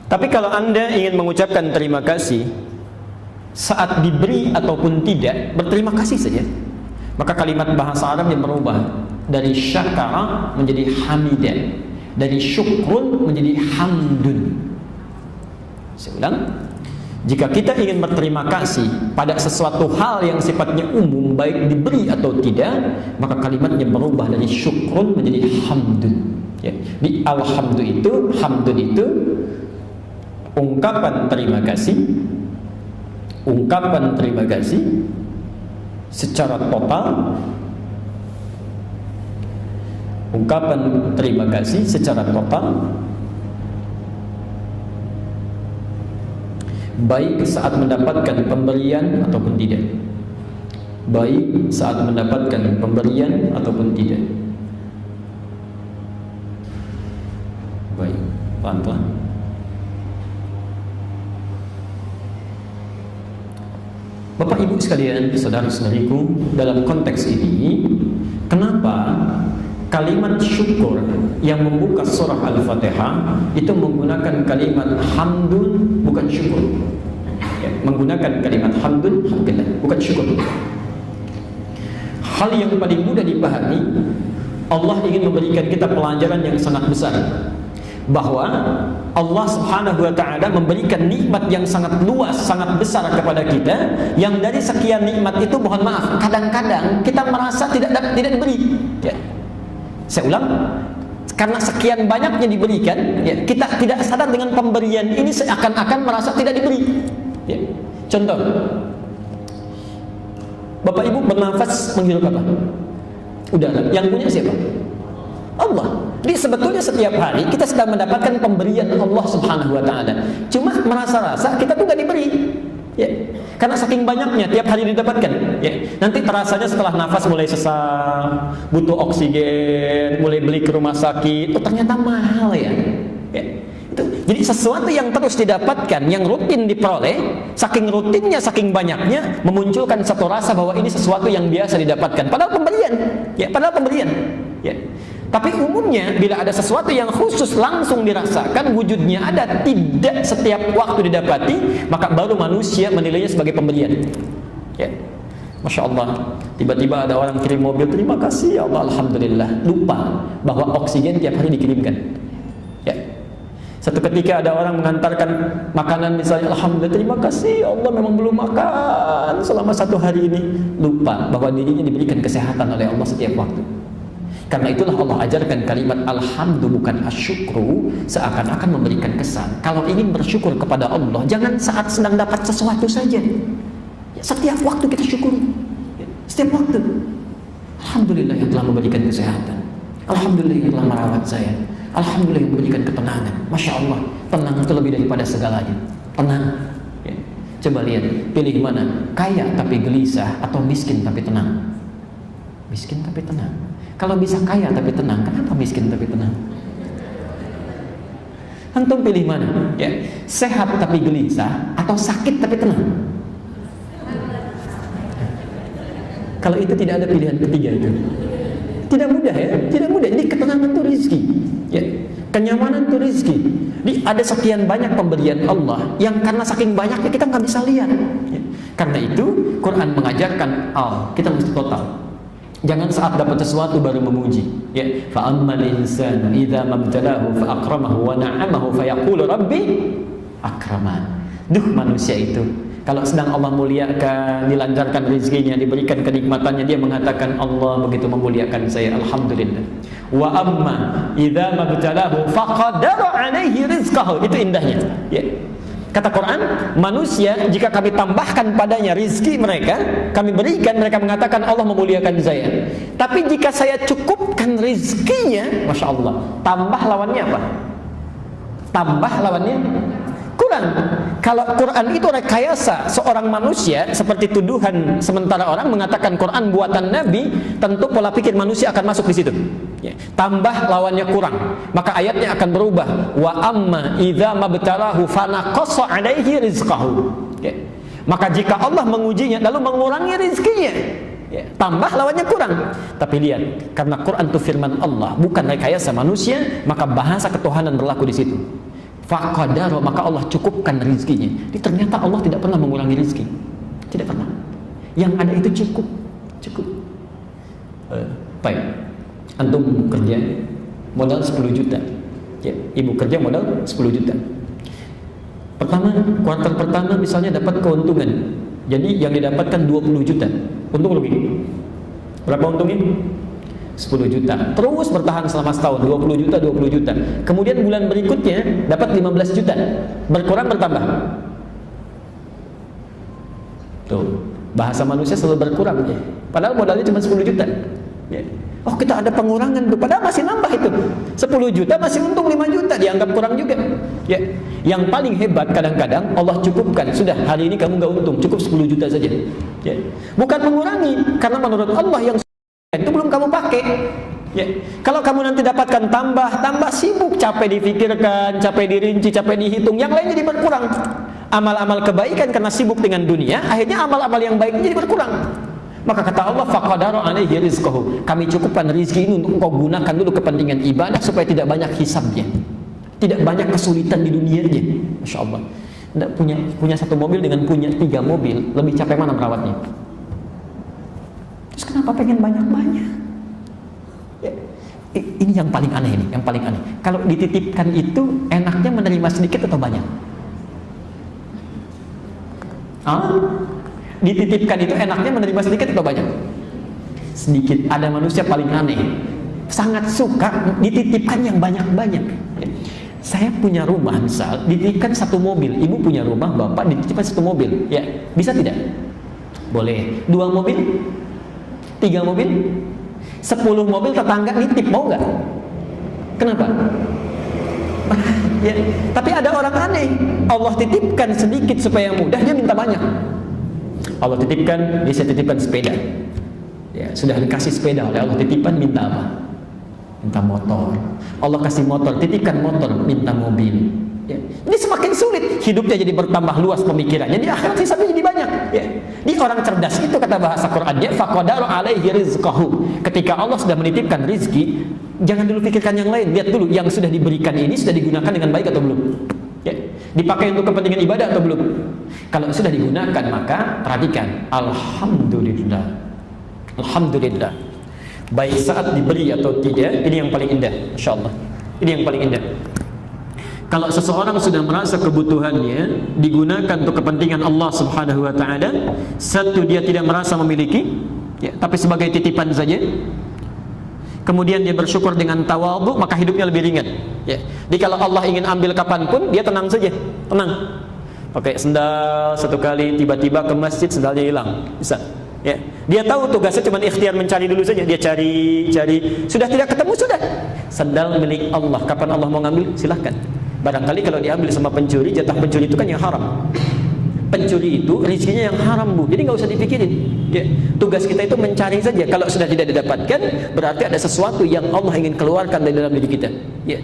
Tapi kalau Anda ingin mengucapkan terima kasih saat diberi ataupun tidak, berterima kasih saja. Maka kalimat bahasa Arab yang berubah dari syakara menjadi hamidah, dari syukrun menjadi hamdun. Saya ulang, jika kita ingin berterima kasih pada sesuatu hal yang sifatnya umum, baik diberi atau tidak, maka kalimatnya berubah dari syukrun menjadi hamdun. Ya. Di hamdun itu ungkapan terima kasih, ungkapan terima kasih secara total, ungkapan terima kasih secara total, baik saat mendapatkan pemberian ataupun tidak, baik saat mendapatkan pemberian ataupun tidak. Baik, pelan-pelan. Bapak Ibu sekalian, saudara-saudariku, dalam konteks ini, kenapa kalimat syukur yang membuka surah Al-Fatihah itu menggunakan kalimat hamdun bukan syukur? Ya, menggunakan kalimat hamdun, alhamdulillah, bukan syukur. Hal yang paling mudah dipahami, Allah ingin memberikan kita pelajaran yang sangat besar, bahwa Allah Subhanahu wa ta'ala memberikan nikmat yang sangat luas, sangat besar kepada kita, yang dari sekian nikmat itu, mohon maaf, kadang-kadang kita merasa tidak diberi. Ya. Saya ulang, karena sekian banyaknya diberikan, ya, kita tidak sadar dengan pemberian ini seakan-akan merasa tidak diberi. Ya. Contoh, Bapak Ibu bernafas menghirup apa? Udara. Yang punya siapa? Allah. Jadi sebetulnya setiap hari kita sedang mendapatkan pemberian Allah Subhanahu wa ta'ala. Cuma merasa-rasa kita tuh gak diberi. Ya. Karena saking banyaknya tiap hari didapatkan. Ya. Nanti terasanya setelah nafas mulai sesak, butuh oksigen, mulai beli ke rumah sakit, oh ternyata mahal ya. Ya. Itu. Jadi sesuatu yang terus didapatkan, yang rutin diperoleh, saking rutinnya, saking banyaknya, memunculkan satu rasa bahwa ini sesuatu yang biasa didapatkan. Padahal pemberian. Ya, padahal pemberian. Ya. Tapi umumnya bila ada sesuatu yang khusus langsung dirasakan, wujudnya ada, tidak setiap waktu didapati, maka baru manusia menilainya sebagai pemberian. Ya. Masya Allah, tiba-tiba ada orang kirim mobil, terima kasih ya Allah, alhamdulillah, lupa bahwa oksigen tiap hari dikirimkan. Ya. Satu ketika ada orang mengantarkan makanan misalnya, alhamdulillah, terima kasih ya Allah, memang belum makan selama 1 hari ini, lupa bahwa dirinya diberikan kesehatan oleh Allah setiap waktu. Karena itulah Allah ajarkan kalimat alhamdu bukan asyukru, seakan-akan memberikan kesan. Kalau ingin bersyukur kepada Allah, jangan saat sedang dapat sesuatu saja. Ya, setiap waktu kita syukuri. Ya, setiap waktu. Alhamdulillah yang telah memberikan kesehatan. Alhamdulillah yang telah merawat saya. Alhamdulillah yang memberikan ketenangan. Masya Allah, tenang itu lebih daripada segalanya. Tenang. Ya. Coba lihat, pilih mana? Kaya tapi gelisah atau miskin tapi tenang? Miskin tapi tenang. Kalau bisa kaya tapi tenang, kenapa miskin tapi tenang? Antum pilih mana? Ya, sehat tapi gelisah atau sakit tapi tenang? Kalau itu tidak ada pilihan ketiga itu. Tidak mudah ya, tidak mudah. Ini ketenangan itu rezeki. Ya, kenyamanan itu rezeki. Jadi ada sekian banyak pemberian Allah yang karena saking banyaknya kita nggak bisa lihat. Ya. Karena itu Quran mengajarkan kita mesti total. Jangan saat dapat sesuatu baru memuji. Ya, fa ammal insanu idza mabtalahu fa akramahu wa na'amahu fa yaqulu rabbi akraman. Duh, manusia itu kalau sedang Allah muliakan, dilancarkan rezekinya, diberikan kenikmatannya, dia mengatakan Allah begitu memuliakan saya, alhamdulillah. Wa amma idza mabtalahu faqadara alaihi rizqahu. Itu indahnya. Ya. Kata Quran, manusia jika kami tambahkan padanya rizki mereka, kami berikan, mereka mengatakan Allah memuliakan saya. Tapi jika saya cukupkan rizkinya, Masya Allah, tambah lawannya apa? Tambah lawannya kurang. Kalau Quran itu rekayasa seorang manusia, seperti tuduhan sementara orang mengatakan Quran buatan Nabi, tentu pola pikir manusia akan masuk di situ. Ya. Tambah lawannya kurang, maka ayatnya akan berubah. Wa amma idza mabtalahu fanaqasa alaihi rizqahu. Ya. Maka jika Allah mengujinya lalu mengurangi rizkinya, ya, tambah lawannya kurang. Tapi lihat, karena Quran itu firman Allah, bukan rekayasa manusia, maka bahasa ketuhanan berlaku di situ. Faqadara, maka Allah cukupkan rizkinya. Jadi ternyata Allah tidak pernah mengurangi rizki, tidak pernah. Yang ada itu cukup. Baik. Antum kerja modal 10 juta, ya, ibu kerja modal 10 juta. Pertama, kuartal pertama misalnya dapat keuntungan, jadi yang didapatkan 20 juta. Untung rugi? Berapa untungnya? 10 juta. Terus bertahan selama setahun, 20 juta, 20 juta. Kemudian bulan berikutnya dapat 15 juta. Berkurang bertambah. Tuh, bahasa manusia selalu berkurang ya. Padahal modalnya cuma 10 juta. Ya. Oh, kita ada pengurangan tuh, padahal masih nambah itu. 10 juta masih untung 5 juta, dianggap kurang juga. Ya. Yang paling hebat kadang-kadang Allah cukupkan. Sudah, hari ini kamu gak untung, cukup 10 juta saja. Ya. Bukan mengurangi, karena menurut Allah yang itu belum kamu pakai. Ya. Kalau kamu nanti dapatkan tambah sibuk, capek difikirkan, capek dirinci, capek dihitung, yang lain jadi berkurang. Amal-amal kebaikan karena sibuk dengan dunia, akhirnya amal-amal yang baik jadi berkurang. Maka kata Allah, faqadara alaihi rizqahu. Kami cukupkan rizki ini untuk engkau gunakan dulu kepentingan ibadah supaya tidak banyak hisabnya, tidak banyak kesulitan di dunianya. Masya Allah. Tidak punya satu mobil dengan punya 3 mobil, lebih capek mana merawatnya? Terus kenapa pengen banyak-banyak? Ya. Ini yang paling aneh ini, yang paling aneh. Kalau dititipkan itu enaknya menerima sedikit atau banyak? Dititipkan itu enaknya menerima sedikit atau banyak? Sedikit. Ada manusia paling aneh, sangat suka dititipkan yang banyak-banyak. Saya punya rumah misal, dititipkan 1 mobil. Ibu punya rumah, bapak dititipkan 1 mobil. Ya, bisa tidak? Boleh. 2 mobil? 3 mobil? 10 mobil tetangga nitip, mau nggak? Kenapa? Ya, tapi ada orang aneh, Allah titipkan sedikit supaya mudah, dia minta banyak. Allah titipkan, dia titipkan sepeda. Ya, sudah dikasih sepeda oleh Allah, titipan minta apa? Minta motor. Allah kasih motor, titipkan motor, minta mobil. Ya. Ini semakin sulit, hidupnya jadi bertambah luas pemikirannya, di akhirat hisabnya jadi banyak. Ya. Di orang cerdas itu kata bahasa Qurannya, faqadara alaihi rizqahu. Ketika Allah sudah menitipkan rizki, jangan dulu pikirkan yang lain, lihat dulu yang sudah diberikan ini sudah digunakan dengan baik atau belum. Ya. Dipakai untuk kepentingan ibadah atau belum? Kalau sudah digunakan, maka perhatikan, alhamdulillah, alhamdulillah. Baik saat diberi atau tidak, ini yang paling indah, Masya Allah. Ini yang paling indah. Kalau seseorang sudah merasa kebutuhannya digunakan untuk kepentingan Allah Subhanahu wa Ta'ala, satu, dia tidak merasa memiliki, ya, tapi sebagai titipan saja. Kemudian dia bersyukur dengan tawadhu, maka hidupnya lebih ringan. Ya. Jadi kalau Allah ingin ambil kapanpun, dia tenang saja, tenang. Pakai sendal 1 kali, tiba-tiba ke masjid sendalnya hilang, bisa. Ya. Dia tahu tugasnya cuma ikhtiar mencari dulu saja. Dia cari, sudah tidak ketemu, sudah. Sendal milik Allah, kapan Allah mau ngambil, silahkan. Barangkali kalau diambil sama pencuri, jatah pencuri itu kan yang haram. Pencuri itu rezekinya yang haram, Bu. Jadi nggak usah dipikirin. Ya. Tugas kita itu mencari saja. Kalau sudah tidak didapatkan, berarti ada sesuatu yang Allah ingin keluarkan dari dalam diri kita. Ya.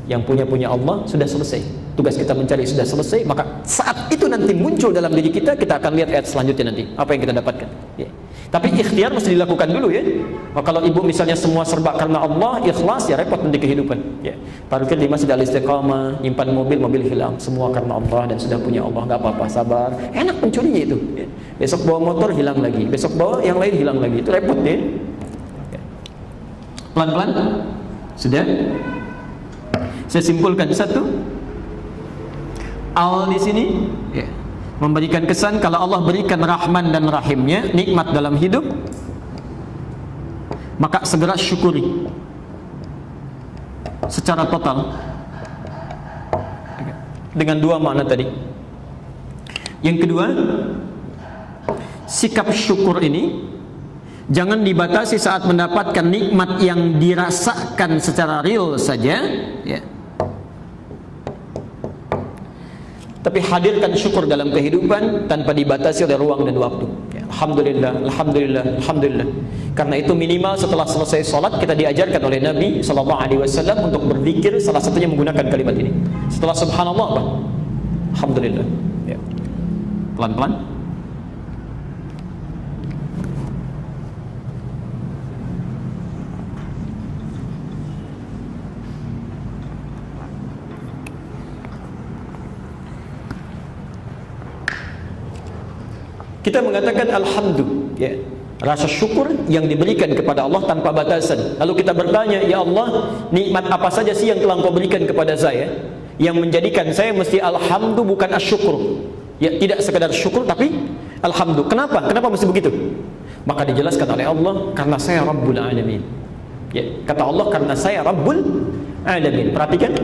Yang punya Allah sudah selesai. Tugas kita mencari sudah selesai, maka saat itu nanti muncul dalam diri kita, kita akan lihat ayat selanjutnya nanti apa yang kita dapatkan. Ya. Tapi ikhtiar mesti dilakukan dulu ya. Kalau ibu misalnya semua serba karena Allah, ikhlas, ya repot nanti kehidupan. Ya. Parkir di masjid al-istiqamah, nyimpan mobil hilang, semua karena Allah dan sudah punya Allah, nggak apa-apa, sabar. Enak pencurinya itu. Ya. Besok bawa motor hilang lagi, besok bawa yang lain hilang lagi, itu repot ya. Ya. Pelan-pelan, sudah. Saya simpulkan satu. Al di sini. Ya. Memberikan kesan kalau Allah berikan Rahman dan Rahimnya, nikmat dalam hidup, maka segera syukuri secara total dengan dua makna tadi. Yang kedua, sikap syukur ini jangan dibatasi saat mendapatkan nikmat yang dirasakan secara real saja ya. Tapi hadirkan syukur dalam kehidupan tanpa dibatasi oleh ruang dan waktu. Ya, alhamdulillah, alhamdulillah, alhamdulillah. Karena itu minimal setelah selesai sholat kita diajarkan oleh Nabi SAW untuk berzikir, salah satunya menggunakan kalimat ini. Setelah subhanallah apa? Alhamdulillah. Ya. Pelan-pelan. Kita mengatakan alhamdulillah, ya. Rasa syukur yang diberikan kepada Allah tanpa batasan. Lalu kita bertanya, ya Allah, nikmat apa saja sih yang telah Engkau berikan kepada saya yang menjadikan saya mesti alhamdulillah bukan asyukur? Ya, tidak sekedar syukur tapi alhamdulillah. Kenapa? Kenapa mesti begitu? Maka dijelaskan oleh Allah, karena saya Rabbul Alamin. Ya, kata Allah, karena saya Rabbul Alamin. Perhatikan.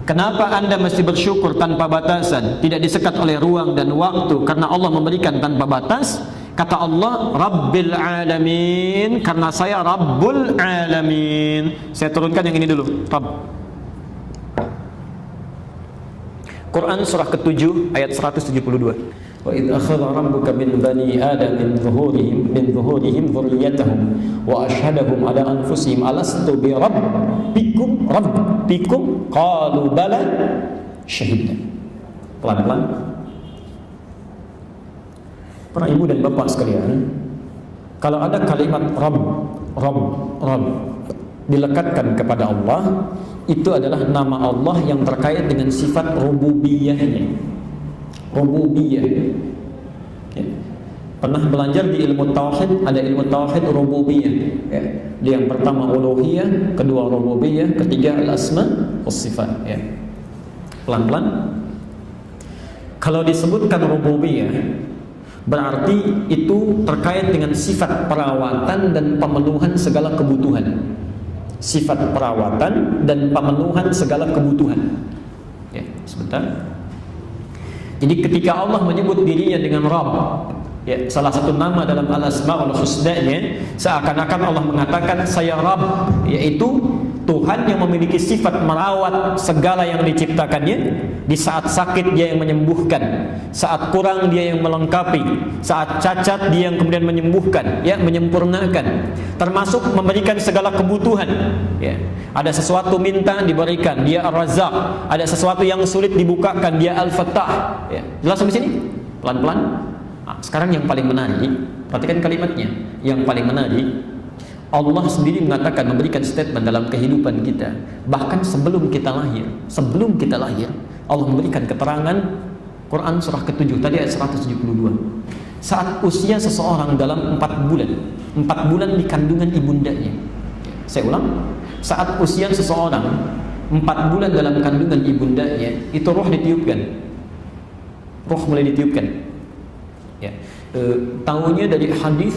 Kenapa Anda mesti bersyukur tanpa batasan, tidak disekat oleh ruang dan waktu, karena Allah memberikan tanpa batas. Kata Allah, Rabbil Alamin, karena saya Rabbul Alamin. Saya turunkan yang ini dulu. Rabb. Quran surah ke-7 ayat 172. Wa idh akhadha rabbuka min bani adam min zuhurihim dhurriyyatahum wa ashhadahum ala anfusihim alastu bi rabbikum qalu bala syahidna. Pelan-pelan. Para ibu dan bapak sekalian, kalau ada kalimat Rabb dilekatkan kepada Allah, itu adalah nama Allah yang terkait dengan sifat rububiyahnya. Rububiyah. Ya. Pernah belajar di ilmu tauhid, ada ilmu tauhid rububiyah. Ya. Yang pertama uluhiyah, kedua rububiyah, ketiga al-asma was sifat. Ya. Pelan-pelan. Kalau disebutkan rububiyah, berarti itu terkait dengan sifat perawatan dan pemenuhan segala kebutuhan. Sifat perawatan dan pemenuhan segala kebutuhan. Ya, sebentar. Jadi ketika Allah menyebut dirinya dengan Rabb, ya, salah satu nama dalam Al-Asmaul Husna-nya, seakan-akan Allah mengatakan saya Rabb, yaitu Tuhan yang memiliki sifat merawat segala yang diciptakannya. Di saat sakit dia yang menyembuhkan, saat kurang dia yang melengkapi, saat cacat dia yang kemudian menyembuhkan, ya, menyempurnakan, termasuk memberikan segala kebutuhan. Ya. Ada sesuatu minta diberikan, dia Ar-Razzaq. Ada sesuatu yang sulit dibukakan, dia Al-Fattah. Ya. Jelas sampai sini? Pelan-pelan. Nah, sekarang yang paling menarik, perhatikan kalimatnya. Yang paling menarik, Allah sendiri mengatakan, memberikan statement dalam kehidupan kita. Bahkan sebelum kita lahir, Allah memberikan keterangan. Quran surah ke-7 tadi ayat 172. Saat usia seseorang dalam 4 bulan di kandungan ibundanya. Saya ulang, saat usia seseorang 4 bulan dalam kandungan ibundanya, itu roh ditiupkan. Roh mulai ditiupkan. Ya. Tahunya dari hadis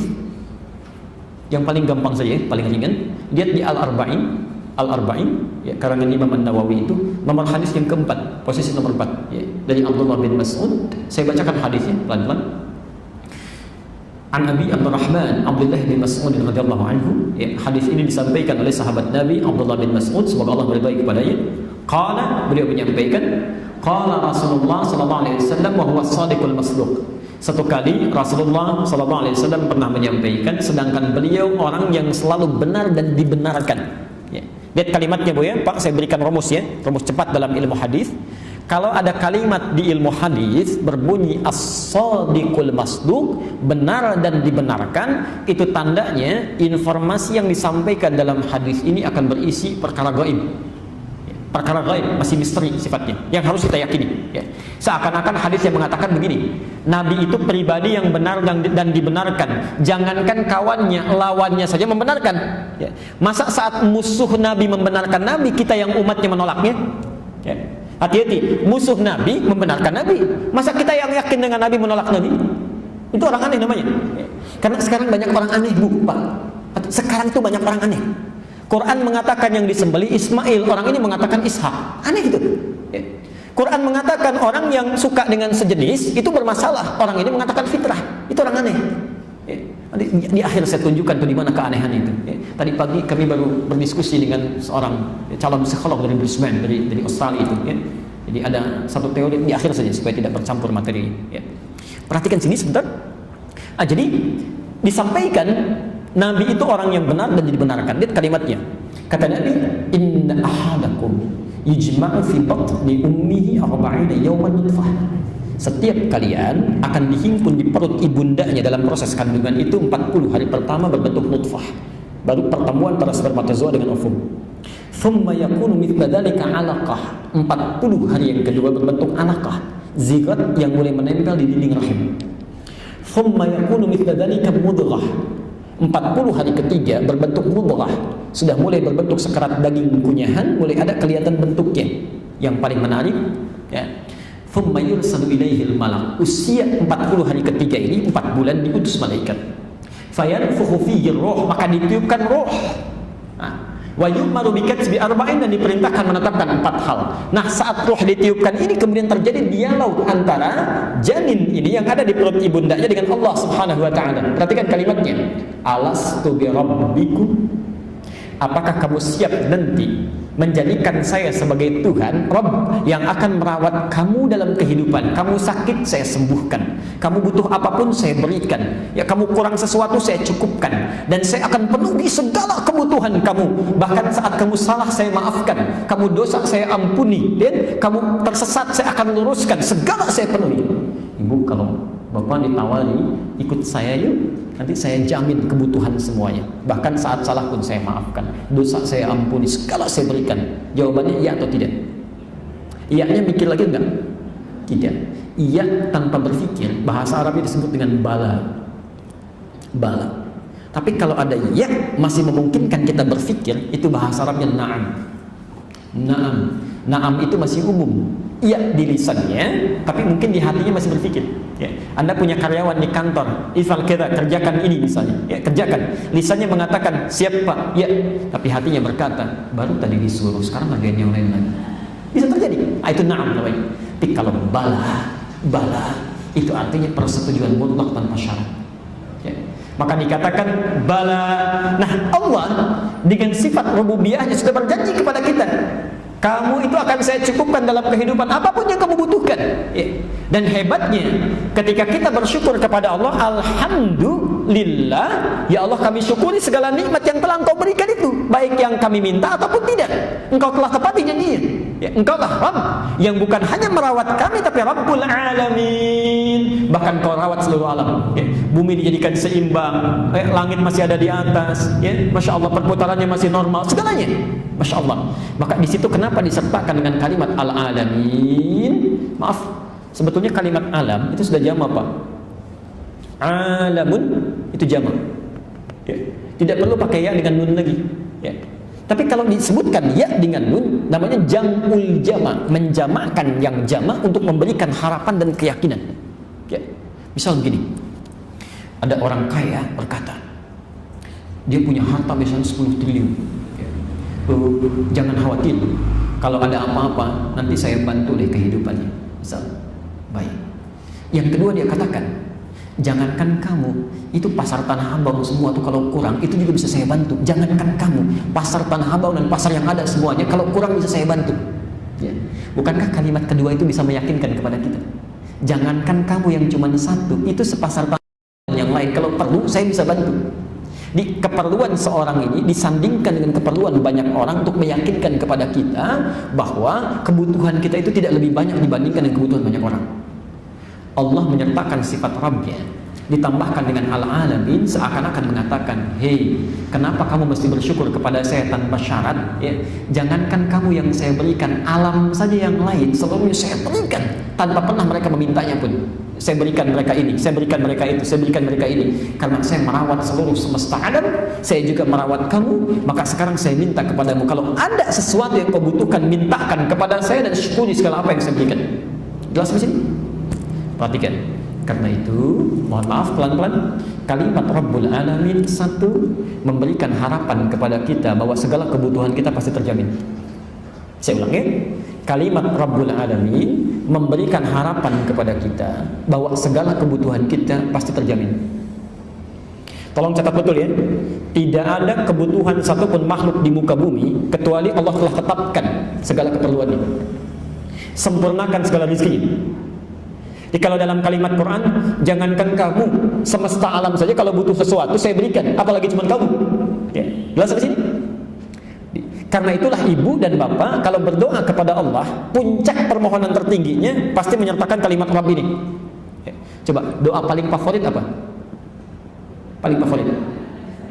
yang paling gampang saja, paling ringan. Lihat di Al-Arba'in, ya, karangan Imam An-Nawawi itu, nomor hadis yang keempat, posisi nomor 4, ya, dari Abdullah bin Mas'ud. Saya bacakan hadisnya pelan-pelan. An Abi Abdurrahman Abdullah bin Mas'ud radhiyallahu anhu, ya, hadis ini disampaikan oleh sahabat Nabi Abdullah bin Mas'ud, semoga Allah meridai kepadanya. Qala, beliau menyampaikan, qala Rasulullah sallallahu alaihi wasallam wa huwa as-shadiqul masduq. Satu kali Rasulullah sallallahu alaihi wasallam pernah menyampaikan, sedangkan beliau orang yang selalu benar dan dibenarkan. Ya. Lihat kalimatnya Bu ya, Pak, saya berikan rumus ya, rumus cepat dalam ilmu hadis. Kalau ada kalimat di ilmu hadis berbunyi as-shadiqul masduq, benar dan dibenarkan, itu tandanya informasi yang disampaikan dalam hadis ini akan berisi perkara gaib. Perkara gaib, masih misteri sifatnya, yang harus kita yakini. Ya. Seakan-akan hadis yang mengatakan begini, Nabi itu pribadi yang benar dan dibenarkan. Jangankan kawannya, lawannya saja membenarkan. Ya. Masa saat musuh Nabi membenarkan Nabi, kita yang umatnya menolaknya? Ya. Hati-hati, musuh Nabi membenarkan Nabi. Masa kita yang yakin dengan Nabi menolak Nabi? Itu orang aneh namanya. Karena sekarang banyak orang aneh, Bu, Pak. Sekarang itu banyak orang aneh. Quran mengatakan yang disembelih Ismail, orang ini mengatakan Ishak. Aneh gitu. Quran mengatakan orang yang suka dengan sejenis itu bermasalah. Orang ini mengatakan fitrah. Itu orang aneh. Di akhir saya tunjukkan tuh di mana keanehan itu. Tadi pagi kami baru berdiskusi dengan seorang calon psikolog dari Brisbane, dari Australia itu. Jadi ada satu teori di akhir saja supaya tidak bercampur materi. Perhatikan sini sebentar. Jadi disampaikan Nabi itu orang yang benar dan dibenarkan. Lihat kalimatnya. Kata Nabi, inna ahadakum yujma'u fi batni ummihi 40 yawman nutfah. Setiap kalian akan dihimpun di perut ibundanya dalam proses kandungan itu 40 hari pertama berbentuk nutfah. Baru pertemuan antara spermatozoa dengan ovum. Thumma yakunu mithla dzalika 'alaqah. 40 hari yang kedua berbentuk 'alaqah, zigot yang mulai menempel di dinding rahim. Thumma yakunu mithla dzalika mudghah. 40 hari ketiga berbentuk mudghah, sudah mulai berbentuk sekerat daging kunyahan, mulai ada kelihatan bentuknya. Yang paling menarik, ya. Thumma yursalu ilaihil malak. Usia 40 hari ketiga ini 4 bulan diutus malaikat. Fayanfukhu fihi ruh, maka ditiupkan ruh. Wa yu'maru bi katsbi arba'in, dan diperintahkan menetapkan 4 hal. Nah, saat ruh ditiupkan ini kemudian terjadi dialog antara janin ini yang ada di perut ibundanya dengan Allah Subhanahu wa taala. Perhatikan kalimatnya. Alastu bi rabbikum? Apakah kamu siap nanti menjadikan saya sebagai Tuhan, Rabb, yang akan merawat kamu dalam kehidupan? Kamu sakit, saya sembuhkan. Kamu butuh apapun, saya berikan. Ya, kamu kurang sesuatu, saya cukupkan. Dan saya akan penuhi segala kebutuhan kamu. Bahkan saat kamu salah, saya maafkan. Kamu dosa, saya ampuni. Dan kamu tersesat, saya akan luruskan. Segala saya penuhi. Ibu, kalau Bapak ditawari, ikut saya yuk, nanti saya jamin kebutuhan semuanya. Bahkan saat salah pun saya maafkan, dosa saya ampuni, segala saya berikan. Jawabannya iya atau tidak? Iyanya mikir lagi enggak? Tidak. Iya tanpa berpikir, bahasa Arab disebut dengan bala. Bala. Tapi kalau ada iya masih memungkinkan kita berpikir, itu bahasa Arabnya na'am. Na'am. Na'am itu masih umum. Iya di lisannya, tapi mungkin di hatinya masih berpikir. Ya. Anda punya karyawan di kantor, ifal kita kerjakan ini misalnya, ya, kerjakan. Lisannya mengatakan siap Pak, ya, tapi hatinya berkata baru tadi disuruh, sekarang ada yang lain lagi. Bisa terjadi. Itu na'am namanya. Tapi kalau bala itu artinya persetujuan mutlak tanpa syarat. Ya. Maka dikatakan bala. Nah, Allah dengan sifat rububiyahnya sudah berjanji kepada kita. Kamu itu akan saya cukupkan dalam kehidupan apapun yang kamu butuhkan. Ya. Dan hebatnya ketika kita bersyukur kepada Allah, alhamdulillah, ya Allah kami syukuri segala nikmat yang telah Engkau berikan itu, baik yang kami minta ataupun tidak. Engkau telah tepati janjinya. Ya, Engkau lah Rabb yang bukan hanya merawat kami, tapi Rabbul Alamin. Bahkan Kau rawat seluruh alam. Ya. Bumi dijadikan seimbang, langit masih ada di atas. Ya. Masya Allah, perputarannya masih normal, segalanya. Masya Allah. Maka di situ kenapa disertakan dengan kalimat al-alamin? Maaf, sebetulnya kalimat alam itu sudah jamak Pak. Alamun itu jamak. Ya. Tidak perlu pakai ya dengan nun lagi. Ya. Tapi kalau disebutkan ya dengan nun, namanya jam'ul jamak, menjamakkan yang jamak untuk memberikan harapan dan keyakinan. Ya. Misal begini, ada orang kaya berkata, dia punya harta misalnya 10 triliun. Jangan khawatir, kalau ada apa-apa nanti saya bantu deh kehidupannya. Misal, baik. Yang kedua dia katakan, jangankan kamu, itu pasar Tanah Abang semua tuh kalau kurang, itu juga bisa saya bantu. Jangankan kamu, pasar Tanah Abang dan pasar yang ada semuanya, kalau kurang bisa saya bantu. Ya. Bukankah kalimat kedua itu bisa meyakinkan kepada kita? Jangankan kamu yang cuma satu, itu sepasar Tanah Abang yang lain, kalau perlu saya bisa bantu. Di keperluan seorang ini disandingkan dengan keperluan banyak orang untuk meyakinkan kepada kita bahwa kebutuhan kita itu tidak lebih banyak dibandingkan dengan kebutuhan banyak orang. Allah menyertakan sifat Rabbnya, ditambahkan dengan al-alamin, seakan-akan mengatakan, hei, kenapa kamu mesti bersyukur kepada saya tanpa syarat? Ya, jangankan kamu yang saya berikan, alam saja yang lain seluruhnya saya berikan tanpa pernah mereka memintanya pun. Saya berikan mereka ini, saya berikan mereka itu, saya berikan mereka ini. Karena saya merawat seluruh semesta alam, saya juga merawat kamu. Maka sekarang saya minta kepadamu, kalau ada sesuatu yang kau butuhkan, mintakan kepada saya dan syukuri segala apa yang saya berikan. Jelas di sini? Perhatikan. Karena itu, mohon maaf pelan-pelan, kalimat Rabbul Alamin satu memberikan harapan kepada kita bahwa segala kebutuhan kita pasti terjamin. Saya ulang ya. Kalimat Rabbul Alamin memberikan harapan kepada kita bahwa segala kebutuhan kita pasti terjamin. Tolong catat betul ya. Tidak ada kebutuhan satupun makhluk di muka bumi kecuali Allah telah tetapkan segala keperluannya. Sempurnakan segala rezekinya. Jadi kalau dalam kalimat Quran, jangankan kamu, semesta alam saja kalau butuh sesuatu saya berikan, apalagi cuma kamu. Ya, jelas di sini? Karena itulah ibu dan bapak kalau berdoa kepada Allah, puncak permohonan tertingginya pasti menyertakan kalimat Rabb ini. Ya, coba doa paling favorit apa? Paling favorit.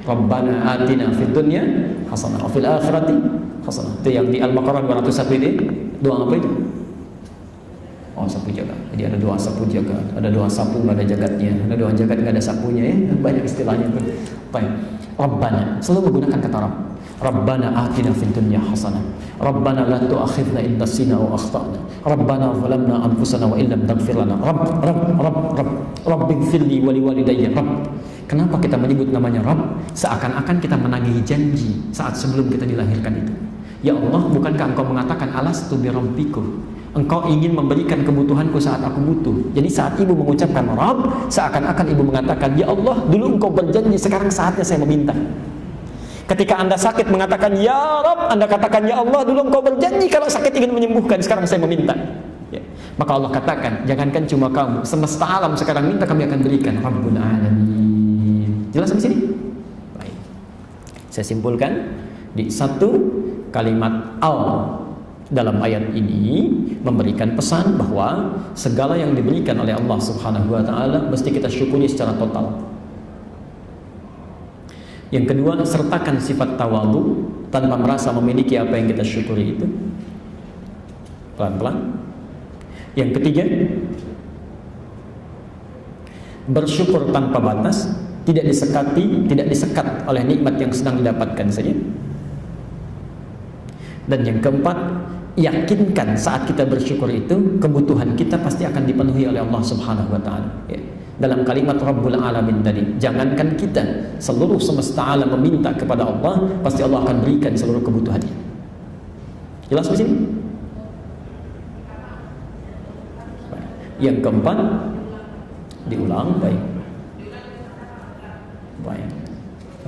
Rabbana atina fid dunya hasanah wa fil akhirati hasanah. Itu yang di Al-Baqarah 201 ini. Doa apa itu? Oh, sapu jagat. Jadi ada doa sapu jagat, ada doa sapu nggak ada jagatnya, ada doa jagat nggak ada sapunya ya. Banyak istilahnya itu. Baik. Rabbana selalu menggunakan kata Rabb. Rabbana atina fid dunya hasanah. Rabbana la tu'akhidna in nasina wa akhtana. Rabbana zalamna anfusana wa illam taghfir lana. Rabbighfirli wa liwalidayya. Rabb. Kenapa kita menyebut namanya Rabb? Seakan-akan kita menagih janji saat sebelum kita dilahirkan itu. Ya Allah, bukankah Engkau mengatakan alastu bi rabbikum? Engkau ingin memberikan kebutuhanku saat aku butuh. Jadi saat ibu mengucapkan Rabb, seakan-akan ibu mengatakan, ya Allah, dulu Engkau berjanji, sekarang saatnya saya meminta. Ketika Anda sakit mengatakan ya Rabb, Anda katakan ya Allah, dulu Engkau berjanji kalau sakit ingin menyembuhkan, sekarang saya meminta. Ya. Maka Allah katakan, jangankan cuma kamu, semesta alam sekarang minta, kami akan berikan. Rabbul Alamin. Jelas di sini? Baik. Saya simpulkan di satu kalimat al dalam ayat ini memberikan pesan bahwa segala yang diberikan oleh Allah Subhanahu wa taala mesti kita syukuri secara total. Yang kedua, sertakan sifat tawadhu tanpa merasa memiliki apa yang kita syukuri itu. Pelan-pelan. Yang ketiga, bersyukur tanpa batas, tidak disekat oleh nikmat yang sedang didapatkan saja. Dan yang keempat, yakinkan saat kita bersyukur itu kebutuhan kita pasti akan dipenuhi oleh Allah Subhanahu wa taala. Ya. Dalam kalimat Rabbul Alamin tadi, jangankan kita, seluruh semesta alam meminta kepada Allah, pasti Allah akan berikan seluruh kebutuhannya. Jelas di sini? Yang keempat, diulang, baik. Baik.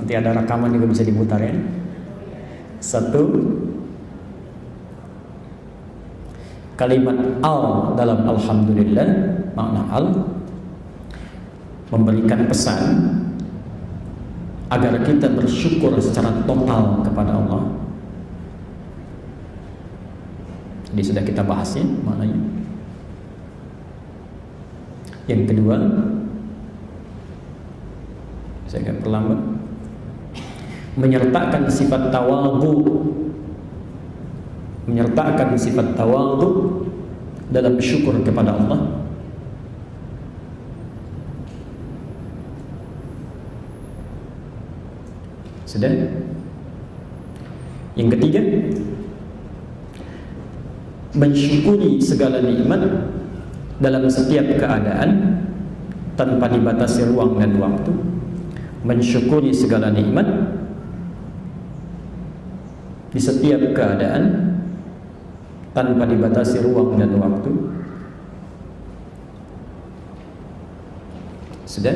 Nanti ada rekaman juga bisa diputar ya. Satu, kalimat al dalam alhamdulillah, makna al memberikan pesan agar kita bersyukur secara total kepada Allah. Jadi sudah kita bahasnya maknanya. Yang kedua, saya akan perlambat, menyertakan sifat tawadhu dalam syukur kepada Allah. Sudah? Yang ketiga, mensyukuri segala nikmat dalam setiap keadaan tanpa dibatasi ruang dan waktu. Mensyukuri segala nikmat di setiap keadaan tanpa dibatasi ruang dan waktu. Sudah?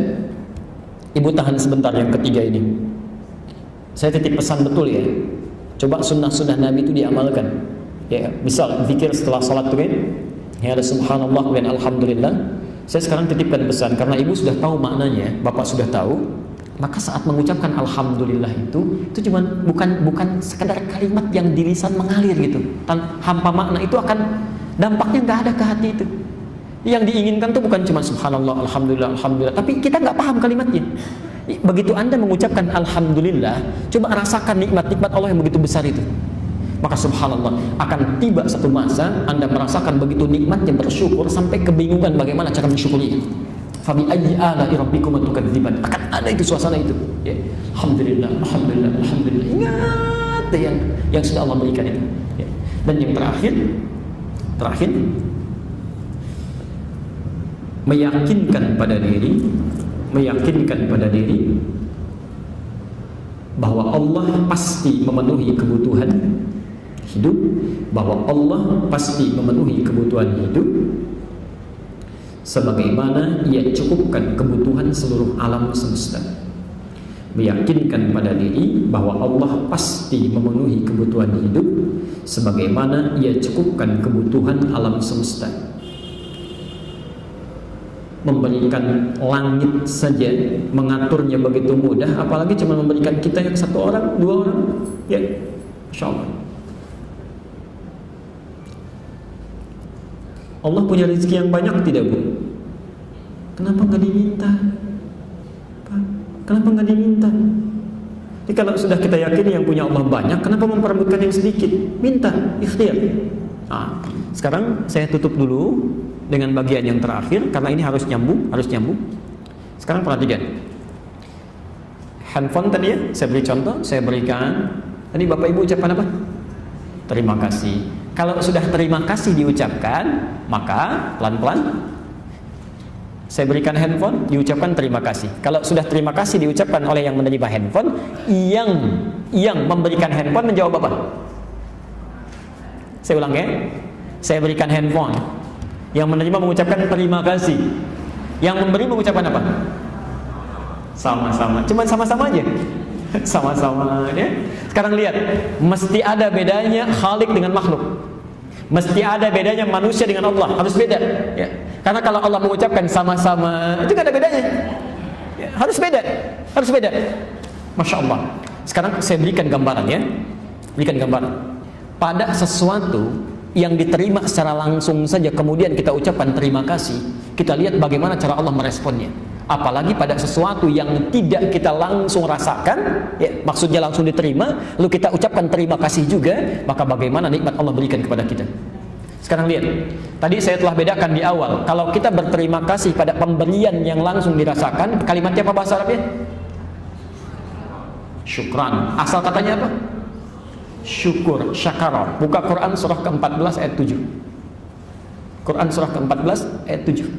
Ibu tahan sebentar yang ketiga ini. Saya titip pesan betul ya. Coba sunnah-sunnah Nabi itu diamalkan. Ya, misal zikir setelah salat tuh kan. Ya ada subhanallah dan alhamdulillah. Saya sekarang titipkan pesan karena ibu sudah tahu maknanya, bapak sudah tahu. Maka saat mengucapkan alhamdulillah itu cuma bukan sekadar kalimat yang di lisan mengalir gitu. Hampa makna itu akan dampaknya nggak ada ke hati itu. Yang diinginkan tuh bukan cuma subhanallah, alhamdulillah, alhamdulillah, tapi kita nggak paham kalimatnya. Begitu Anda mengucapkan alhamdulillah, coba rasakan nikmat-nikmat Allah yang begitu besar itu. Maka subhanallah, akan tiba satu masa Anda merasakan begitu nikmatnya bersyukur sampai kebingungan bagaimana cara mensyukuri. Fabi ayyi ala'i rabbikuma tukadziban. Akan ada itu suasana itu. Ya. Alhamdulillah, alhamdulillah, alhamdulillah. Ingat yang sudah Allah berikan itu. Ya. Dan yang terakhir meyakinkan pada diri bahwa Allah pasti memenuhi kebutuhan hidup, bahwa Allah pasti memenuhi kebutuhan hidup sebagaimana Ia cukupkan kebutuhan seluruh alam semesta. Meyakinkan pada diri bahwa Allah pasti memenuhi kebutuhan hidup sebagaimana Ia cukupkan kebutuhan alam semesta. Memberikan langit saja, mengaturnya begitu mudah, apalagi cuma memberikan kita yang satu orang, dua orang, ya, Masya Allah. Allah punya rezeki yang banyak tidak, Bu? Kenapa nggak diminta? Kenapa nggak diminta? Jadi kalau sudah kita yakin yang punya Allah banyak, kenapa memperebutkan yang sedikit? Minta, ikhtiar. Nah, sekarang saya tutup dulu dengan bagian yang terakhir karena ini harus nyambung. Sekarang perhatikan. Handphone tadi ya, saya beri contoh, saya berikan. Tadi Bapak Ibu ucapkan apa? Terima kasih. Kalau sudah terima kasih diucapkan, maka pelan-pelan saya berikan handphone, diucapkan terima kasih. Kalau sudah terima kasih diucapkan oleh yang menerima handphone, yang memberikan handphone menjawab apa? Saya ulang ya. Saya berikan handphone. Yang menerima mengucapkan terima kasih. Yang memberi mengucapkan apa? Sama-sama. Cuma sama-sama aja. Sama-sama ya. Sekarang lihat, mesti ada bedanya Khalik dengan makhluk. Mesti ada bedanya manusia dengan Allah. Harus beda ya. Karena kalau Allah mengucapkan sama-sama, itu gak ada bedanya ya, harus beda. Masya Allah. Sekarang saya berikan gambaran ya. Pada sesuatu yang diterima secara langsung saja kemudian kita ucapkan terima kasih, kita lihat bagaimana cara Allah meresponnya. Apalagi pada sesuatu yang tidak kita langsung rasakan ya, maksudnya langsung diterima, lalu kita ucapkan terima kasih juga, maka bagaimana nikmat Allah berikan kepada kita. Sekarang lihat, tadi saya telah bedakan di awal, kalau kita berterima kasih pada pemberian yang langsung dirasakan, kalimatnya apa bahasa Arabnya? Syukran. Asal katanya apa? Syukur, syakara. Buka Quran surah ke-14 ayat 7. Quran surah ke-14 ayat 7.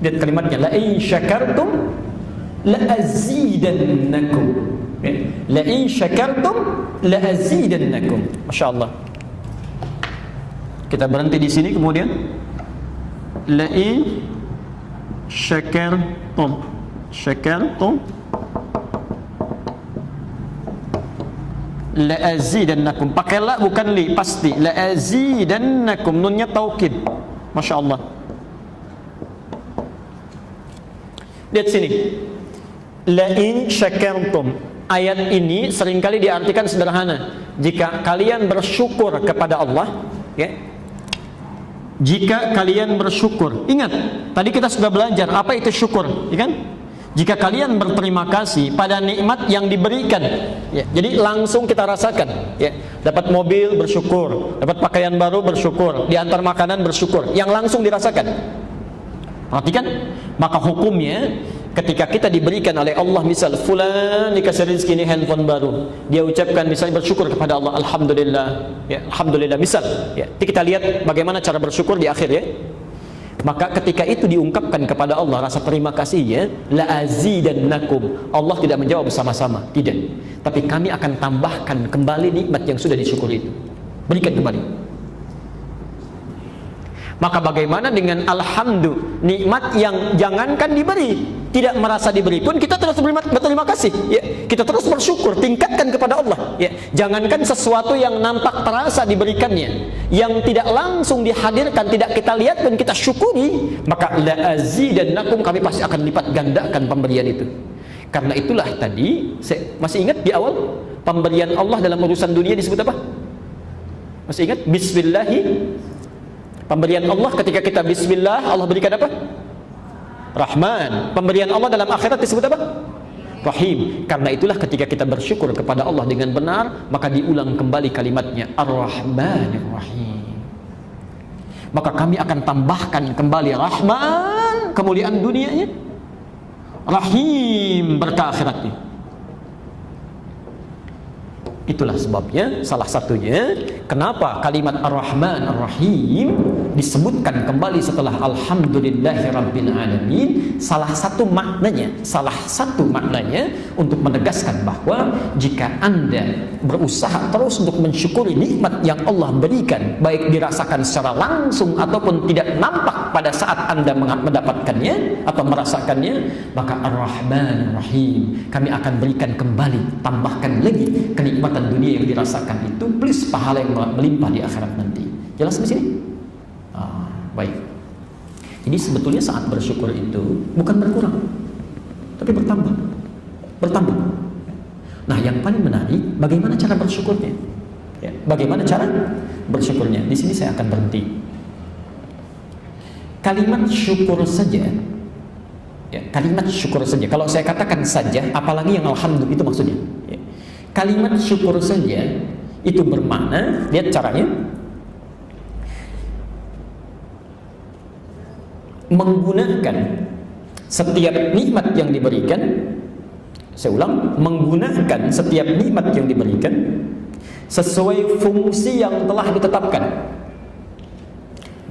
Lihat kalimatnya, la in syakartum la azidannakum. La in syakartum la azidannakum. Masya Allah. Kita berhenti di sini kemudian la in syakartum la azidannakum. Pakai la bukan li, pasti la azidannakum, nunnya taukid. Masya Allah. Lihat sini, la in syakartum. Ayat ini seringkali diartikan sederhana, jika kalian bersyukur kepada Allah ya, jika kalian bersyukur. Ingat, tadi kita sudah belajar apa itu syukur, ya kan? Jika kalian berterima kasih pada nikmat yang diberikan ya, jadi langsung kita rasakan ya, dapat mobil bersyukur, dapat pakaian baru bersyukur, diantar makanan bersyukur, yang langsung dirasakan. Perhatikan, maka hukumnya ketika kita diberikan oleh Allah, misal fulan dikasih rezeki ini handphone baru, dia ucapkan misalnya bersyukur kepada Allah, alhamdulillah ya, alhamdulillah misal ya. Nanti kita lihat bagaimana cara bersyukur di akhir ya. Maka ketika itu diungkapkan kepada Allah rasa terima kasihnya, la azidannakum. Allah tidak menjawab bersama-sama, tidak. Tapi kami akan tambahkan kembali nikmat yang sudah disyukuri itu. Berikan kembali. Maka bagaimana dengan alhamdulillah, nikmat yang jangankan diberi, tidak merasa diberi pun kita terus berterima kasih, ya. Kita terus bersyukur, tingkatkan kepada Allah, ya. Jangankan sesuatu yang nampak terasa diberikannya, yang tidak langsung dihadirkan, tidak kita lihat pun kita syukuri, maka la azidannakum, kami pasti akan lipat gandakan pemberian itu. Karena itulah tadi saya masih ingat di awal pemberian Allah dalam urusan dunia disebut apa? Masih ingat? Bismillahi. Pemberian Allah ketika kita bismillah, Allah berikan apa? Rahman. Pemberian Allah dalam akhirat disebut apa? Rahim. Karena itulah ketika kita bersyukur kepada Allah dengan benar, maka diulang kembali kalimatnya Ar-Rahmanir Rahim. Maka kami akan tambahkan kembali Rahman, kemuliaan dunianya, Rahim, berkah akhiratnya. Itulah sebabnya, salah satunya kenapa kalimat Ar-Rahman Ar-Rahim disebutkan kembali setelah Alhamdulillahirabbil alamin. Salah satu maknanya untuk menegaskan bahwa jika Anda berusaha terus untuk mensyukuri nikmat yang Allah berikan, baik dirasakan secara langsung ataupun tidak nampak pada saat Anda mendapatkannya atau merasakannya, maka Ar-Rahman Ar-Rahim, kami akan berikan kembali, tambahkan lagi kenikmatan dunia yang dirasakan itu plus pahala yang melimpah di akhirat nanti. Jelas di sini? Baik. Jadi sebetulnya saat bersyukur itu bukan berkurang, tapi bertambah. Nah, yang paling menarik bagaimana cara bersyukurnya? Ya, bagaimana cara bersyukurnya? Di sini saya akan berhenti. Kalimat syukur saja. Ya, kalimat syukur saja. Kalau saya katakan saja, apalagi yang alhamdulillah itu maksudnya. Ya. Kalimat syukur saja itu bermakna, lihat caranya, menggunakan setiap nikmat yang diberikan, saya ulang, menggunakan setiap nikmat yang diberikan sesuai fungsi yang telah ditetapkan.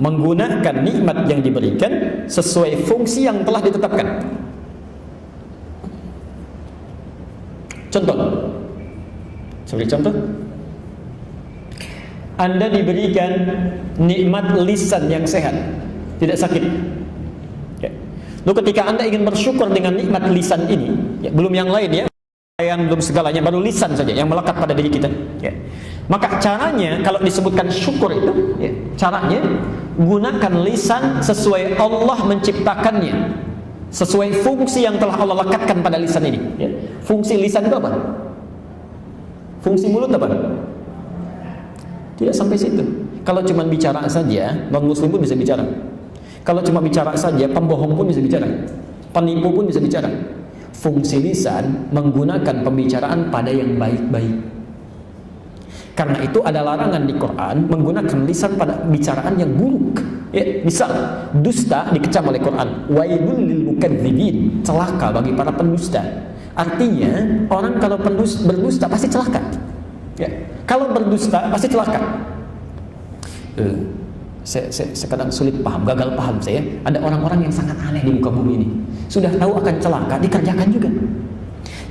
Menggunakan nikmat yang diberikan sesuai fungsi yang telah ditetapkan. Contoh, sebagai contoh, Anda diberikan nikmat lisan yang sehat, tidak sakit. Ya. Lalu ketika Anda ingin bersyukur dengan nikmat lisan ini, ya, belum yang lain ya, belum segalanya, baru lisan saja yang melekat pada diri kita. Ya. Maka caranya kalau disebutkan syukur itu, ya, caranya gunakan lisan sesuai Allah menciptakannya, sesuai fungsi yang telah Allah lekatkan pada lisan ini. Ya. Fungsi lisan itu apa? Fungsi mulut apa? Tidak sampai situ. Kalau cuma bicara saja, non-muslim pun bisa bicara. Kalau cuma bicara saja, pembohong pun bisa bicara, penipu pun bisa bicara. Fungsi lisan menggunakan pembicaraan pada yang baik-baik. Karena itu ada larangan di Quran menggunakan lisan pada bicaraan yang buruk. Ya, misal dusta dikecam oleh Quran, wailul lil mukadzibin, celaka bagi para pendusta. Artinya orang kalau berdusta pasti celaka. Ya. Kalau berdusta pasti celaka. Saya kadang sulit paham, gagal paham saya. Ada orang-orang yang sangat aneh di muka bumi ini. Sudah tahu akan celaka, dikerjakan juga.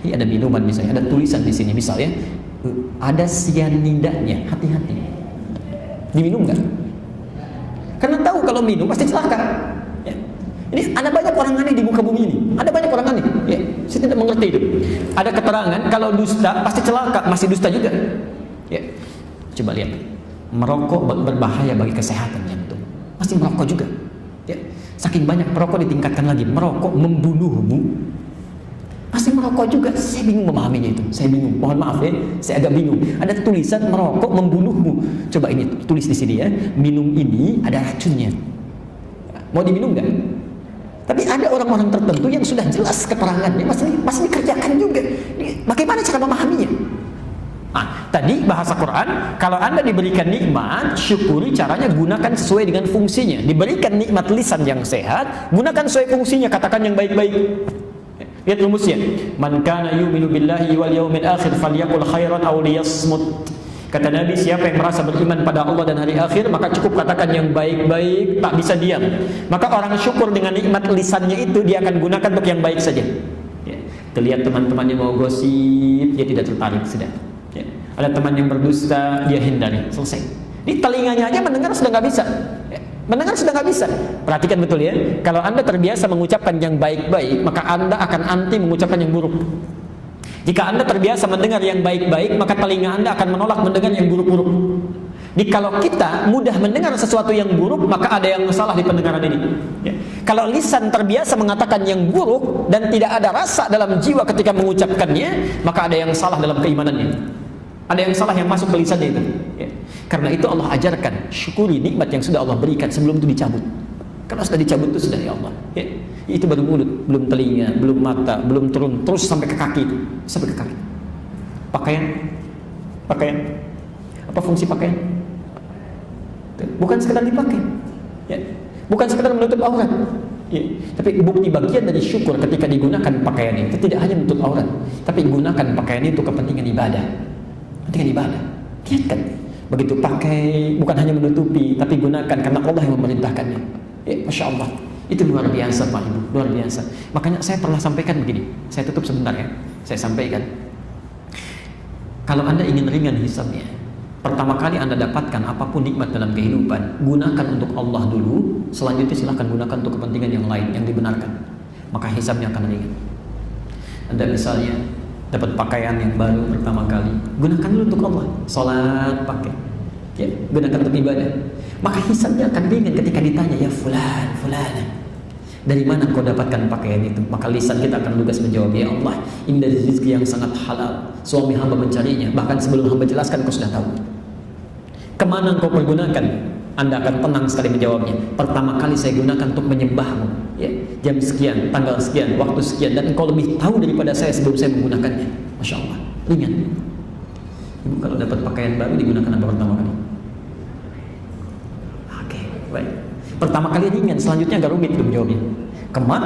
Ini ada minuman misalnya, ada tulisan di sini misalnya, ada sianidanya, hati-hati. Diminum nggak? Karena tahu kalau minum pasti celaka. Ya. Ini ada banyak orang aneh di muka bumi ini. Ada banyak orang aneh. Ya. Saya tidak mengerti itu. Ada keterangan kalau dusta pasti celaka, masih dusta juga. Ya. Coba lihat. Merokok berbahaya bagi kesehatan jantung. Pasti merokok juga. Ya. Saking banyak perokok ditingkatkan lagi. Merokok membunuhmu. Pasti merokok juga. Saya bingung memahaminya itu. Saya bingung. Mohon maaf ya, saya agak bingung. Ada tulisan merokok membunuhmu. Coba ini tulis di sini ya. Minum ini ada racunnya. Mau diminum nggak? Tapi ada orang-orang tertentu yang sudah jelas keterangannya masih dikerjakan juga. Bagaimana cara memahaminya? Tadi bahasa Quran, kalau Anda diberikan nikmat, syukuri, caranya gunakan sesuai dengan fungsinya. Diberikan nikmat lisan yang sehat, gunakan sesuai fungsinya, katakan yang baik-baik. Lihat rumusnya. Man kana yu'minu billahi wal yawmil akhir falyaqul khairan aw liyasmut. Kata Nabi, siapa yang merasa beriman pada Allah dan hari akhir, maka cukup katakan yang baik-baik, tak bisa diam. Maka orang syukur dengan nikmat lisannya itu, dia akan gunakan untuk yang baik saja. Ya. Terlihat teman-temannya mau gosip, dia tidak tertarik, sudah. Ya. Ada teman yang berdusta, dia hindari, selesai. Di telinganya aja mendengar sudah nggak bisa. Ya. Mendengar sudah nggak bisa. Perhatikan betul ya. Kalau Anda terbiasa mengucapkan yang baik-baik, maka Anda akan anti mengucapkan yang buruk. Jika Anda terbiasa mendengar yang baik-baik, maka telinga Anda akan menolak mendengar yang buruk-buruk. Jadi kalau kita mudah mendengar sesuatu yang buruk, maka ada yang salah di pendengaran ini. Ya. Kalau lisan terbiasa mengatakan yang buruk dan tidak ada rasa dalam jiwa ketika mengucapkannya, maka ada yang salah dalam keimanannya. Ada yang salah yang masuk ke lisannya itu. Ya. Karena itu Allah ajarkan, syukuri nikmat yang sudah Allah berikan sebelum itu dicabut. Kalau sudah dicabut itu sudah ya Allah. Ya. Itu baru mulut, belum telinga, belum mata, belum turun, terus sampai ke kaki itu, sampai ke kaki. Pakaian. Apa fungsi pakaian? Bukan sekedar dipakai. Ya. Bukan sekedar menutup aurat. Ya. Tapi bukti bagian dari syukur ketika digunakan pakaian itu tidak hanya menutup aurat, tapi gunakan pakaian itu kepentingan ibadah. Kepentingan ibadah. Lihat kan? Begitu pakai, bukan hanya menutupi, tapi gunakan karena Allah yang memerintahkannya. Masya Allah, itu luar biasa Pak Ibu, luar biasa. Makanya saya pernah sampaikan begini, saya tutup sebentar ya. Saya sampaikan, kalau Anda ingin ringan hisabnya, pertama kali Anda dapatkan apapun nikmat dalam kehidupan, gunakan untuk Allah dulu, selanjutnya silahkan gunakan untuk kepentingan yang lain yang dibenarkan. Maka hisabnya akan ringan. Anda misalnya dapat pakaian yang baru pertama kali, gunakan dulu untuk Allah, salat pakai, ya, gunakan untuk ibadah. Maka hisabnya akan ringan ketika ditanya, ya fulana, dari mana kau dapatkan pakaian itu? Maka lisan kita akan lugas menjawab, ya Allah, ini dari rezeki yang sangat halal, suami hamba mencarinya, bahkan sebelum hamba jelaskan kau sudah tahu. Kemana kau pergunakan? Anda akan tenang sekali menjawabnya. Pertama kali saya gunakan untuk menyembahmu, ya, jam sekian, tanggal sekian, waktu sekian, dan engkau lebih tahu daripada saya sebelum saya menggunakannya. Masya Allah, ringan. Ibu kalau dapat pakaian baru digunakan apa pertama kali? Oke, baik. Pertama kali ringan, selanjutnya agak rumit menjawabnya.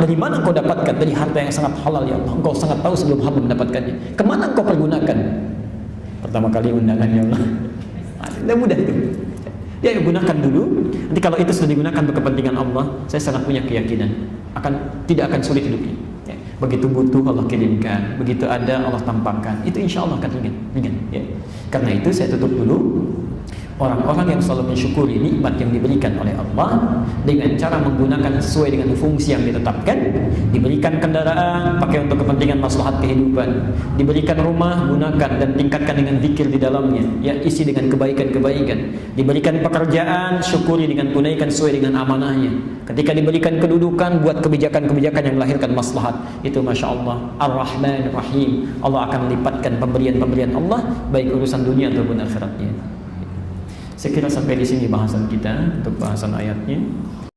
Dari mana engkau dapatkan? Dari harta yang sangat halal ya Allah. Engkau sangat tahu sebelum hamba mendapatkannya. Kemana engkau pergunakan? Pertama kali undangan ya Allah. Tidak mudah itu. Ya, gunakan dulu. Nanti kalau itu sudah digunakan untuk kepentingan Allah, saya sangat punya keyakinan tidak akan sulit hidupnya. Ya. Begitu butuh Allah kirimkan, begitu ada Allah tampakkan. Itu insya Allah akan ringan. Ya. Karena itu saya tutup dulu. Orang-orang yang selalu mensyukuri nikmat yang diberikan oleh Allah dengan cara menggunakan sesuai dengan fungsi yang ditetapkan. Diberikan kendaraan, pakai untuk kepentingan maslahat kehidupan. Diberikan rumah, gunakan dan tingkatkan dengan zikir di dalamnya, ya, isi dengan kebaikan-kebaikan. Diberikan pekerjaan, syukuri dengan tunaikan sesuai dengan amanahnya. Ketika diberikan kedudukan, buat kebijakan-kebijakan yang melahirkan maslahat. Itu Masya Allah, Ar-Rahman Ar-Rahim. Allah akan lipatkan pemberian-pemberian Allah, baik urusan dunia ataupun akhiratnya. Saya kira sampai di sini bahasan kita untuk bahasan ayatnya.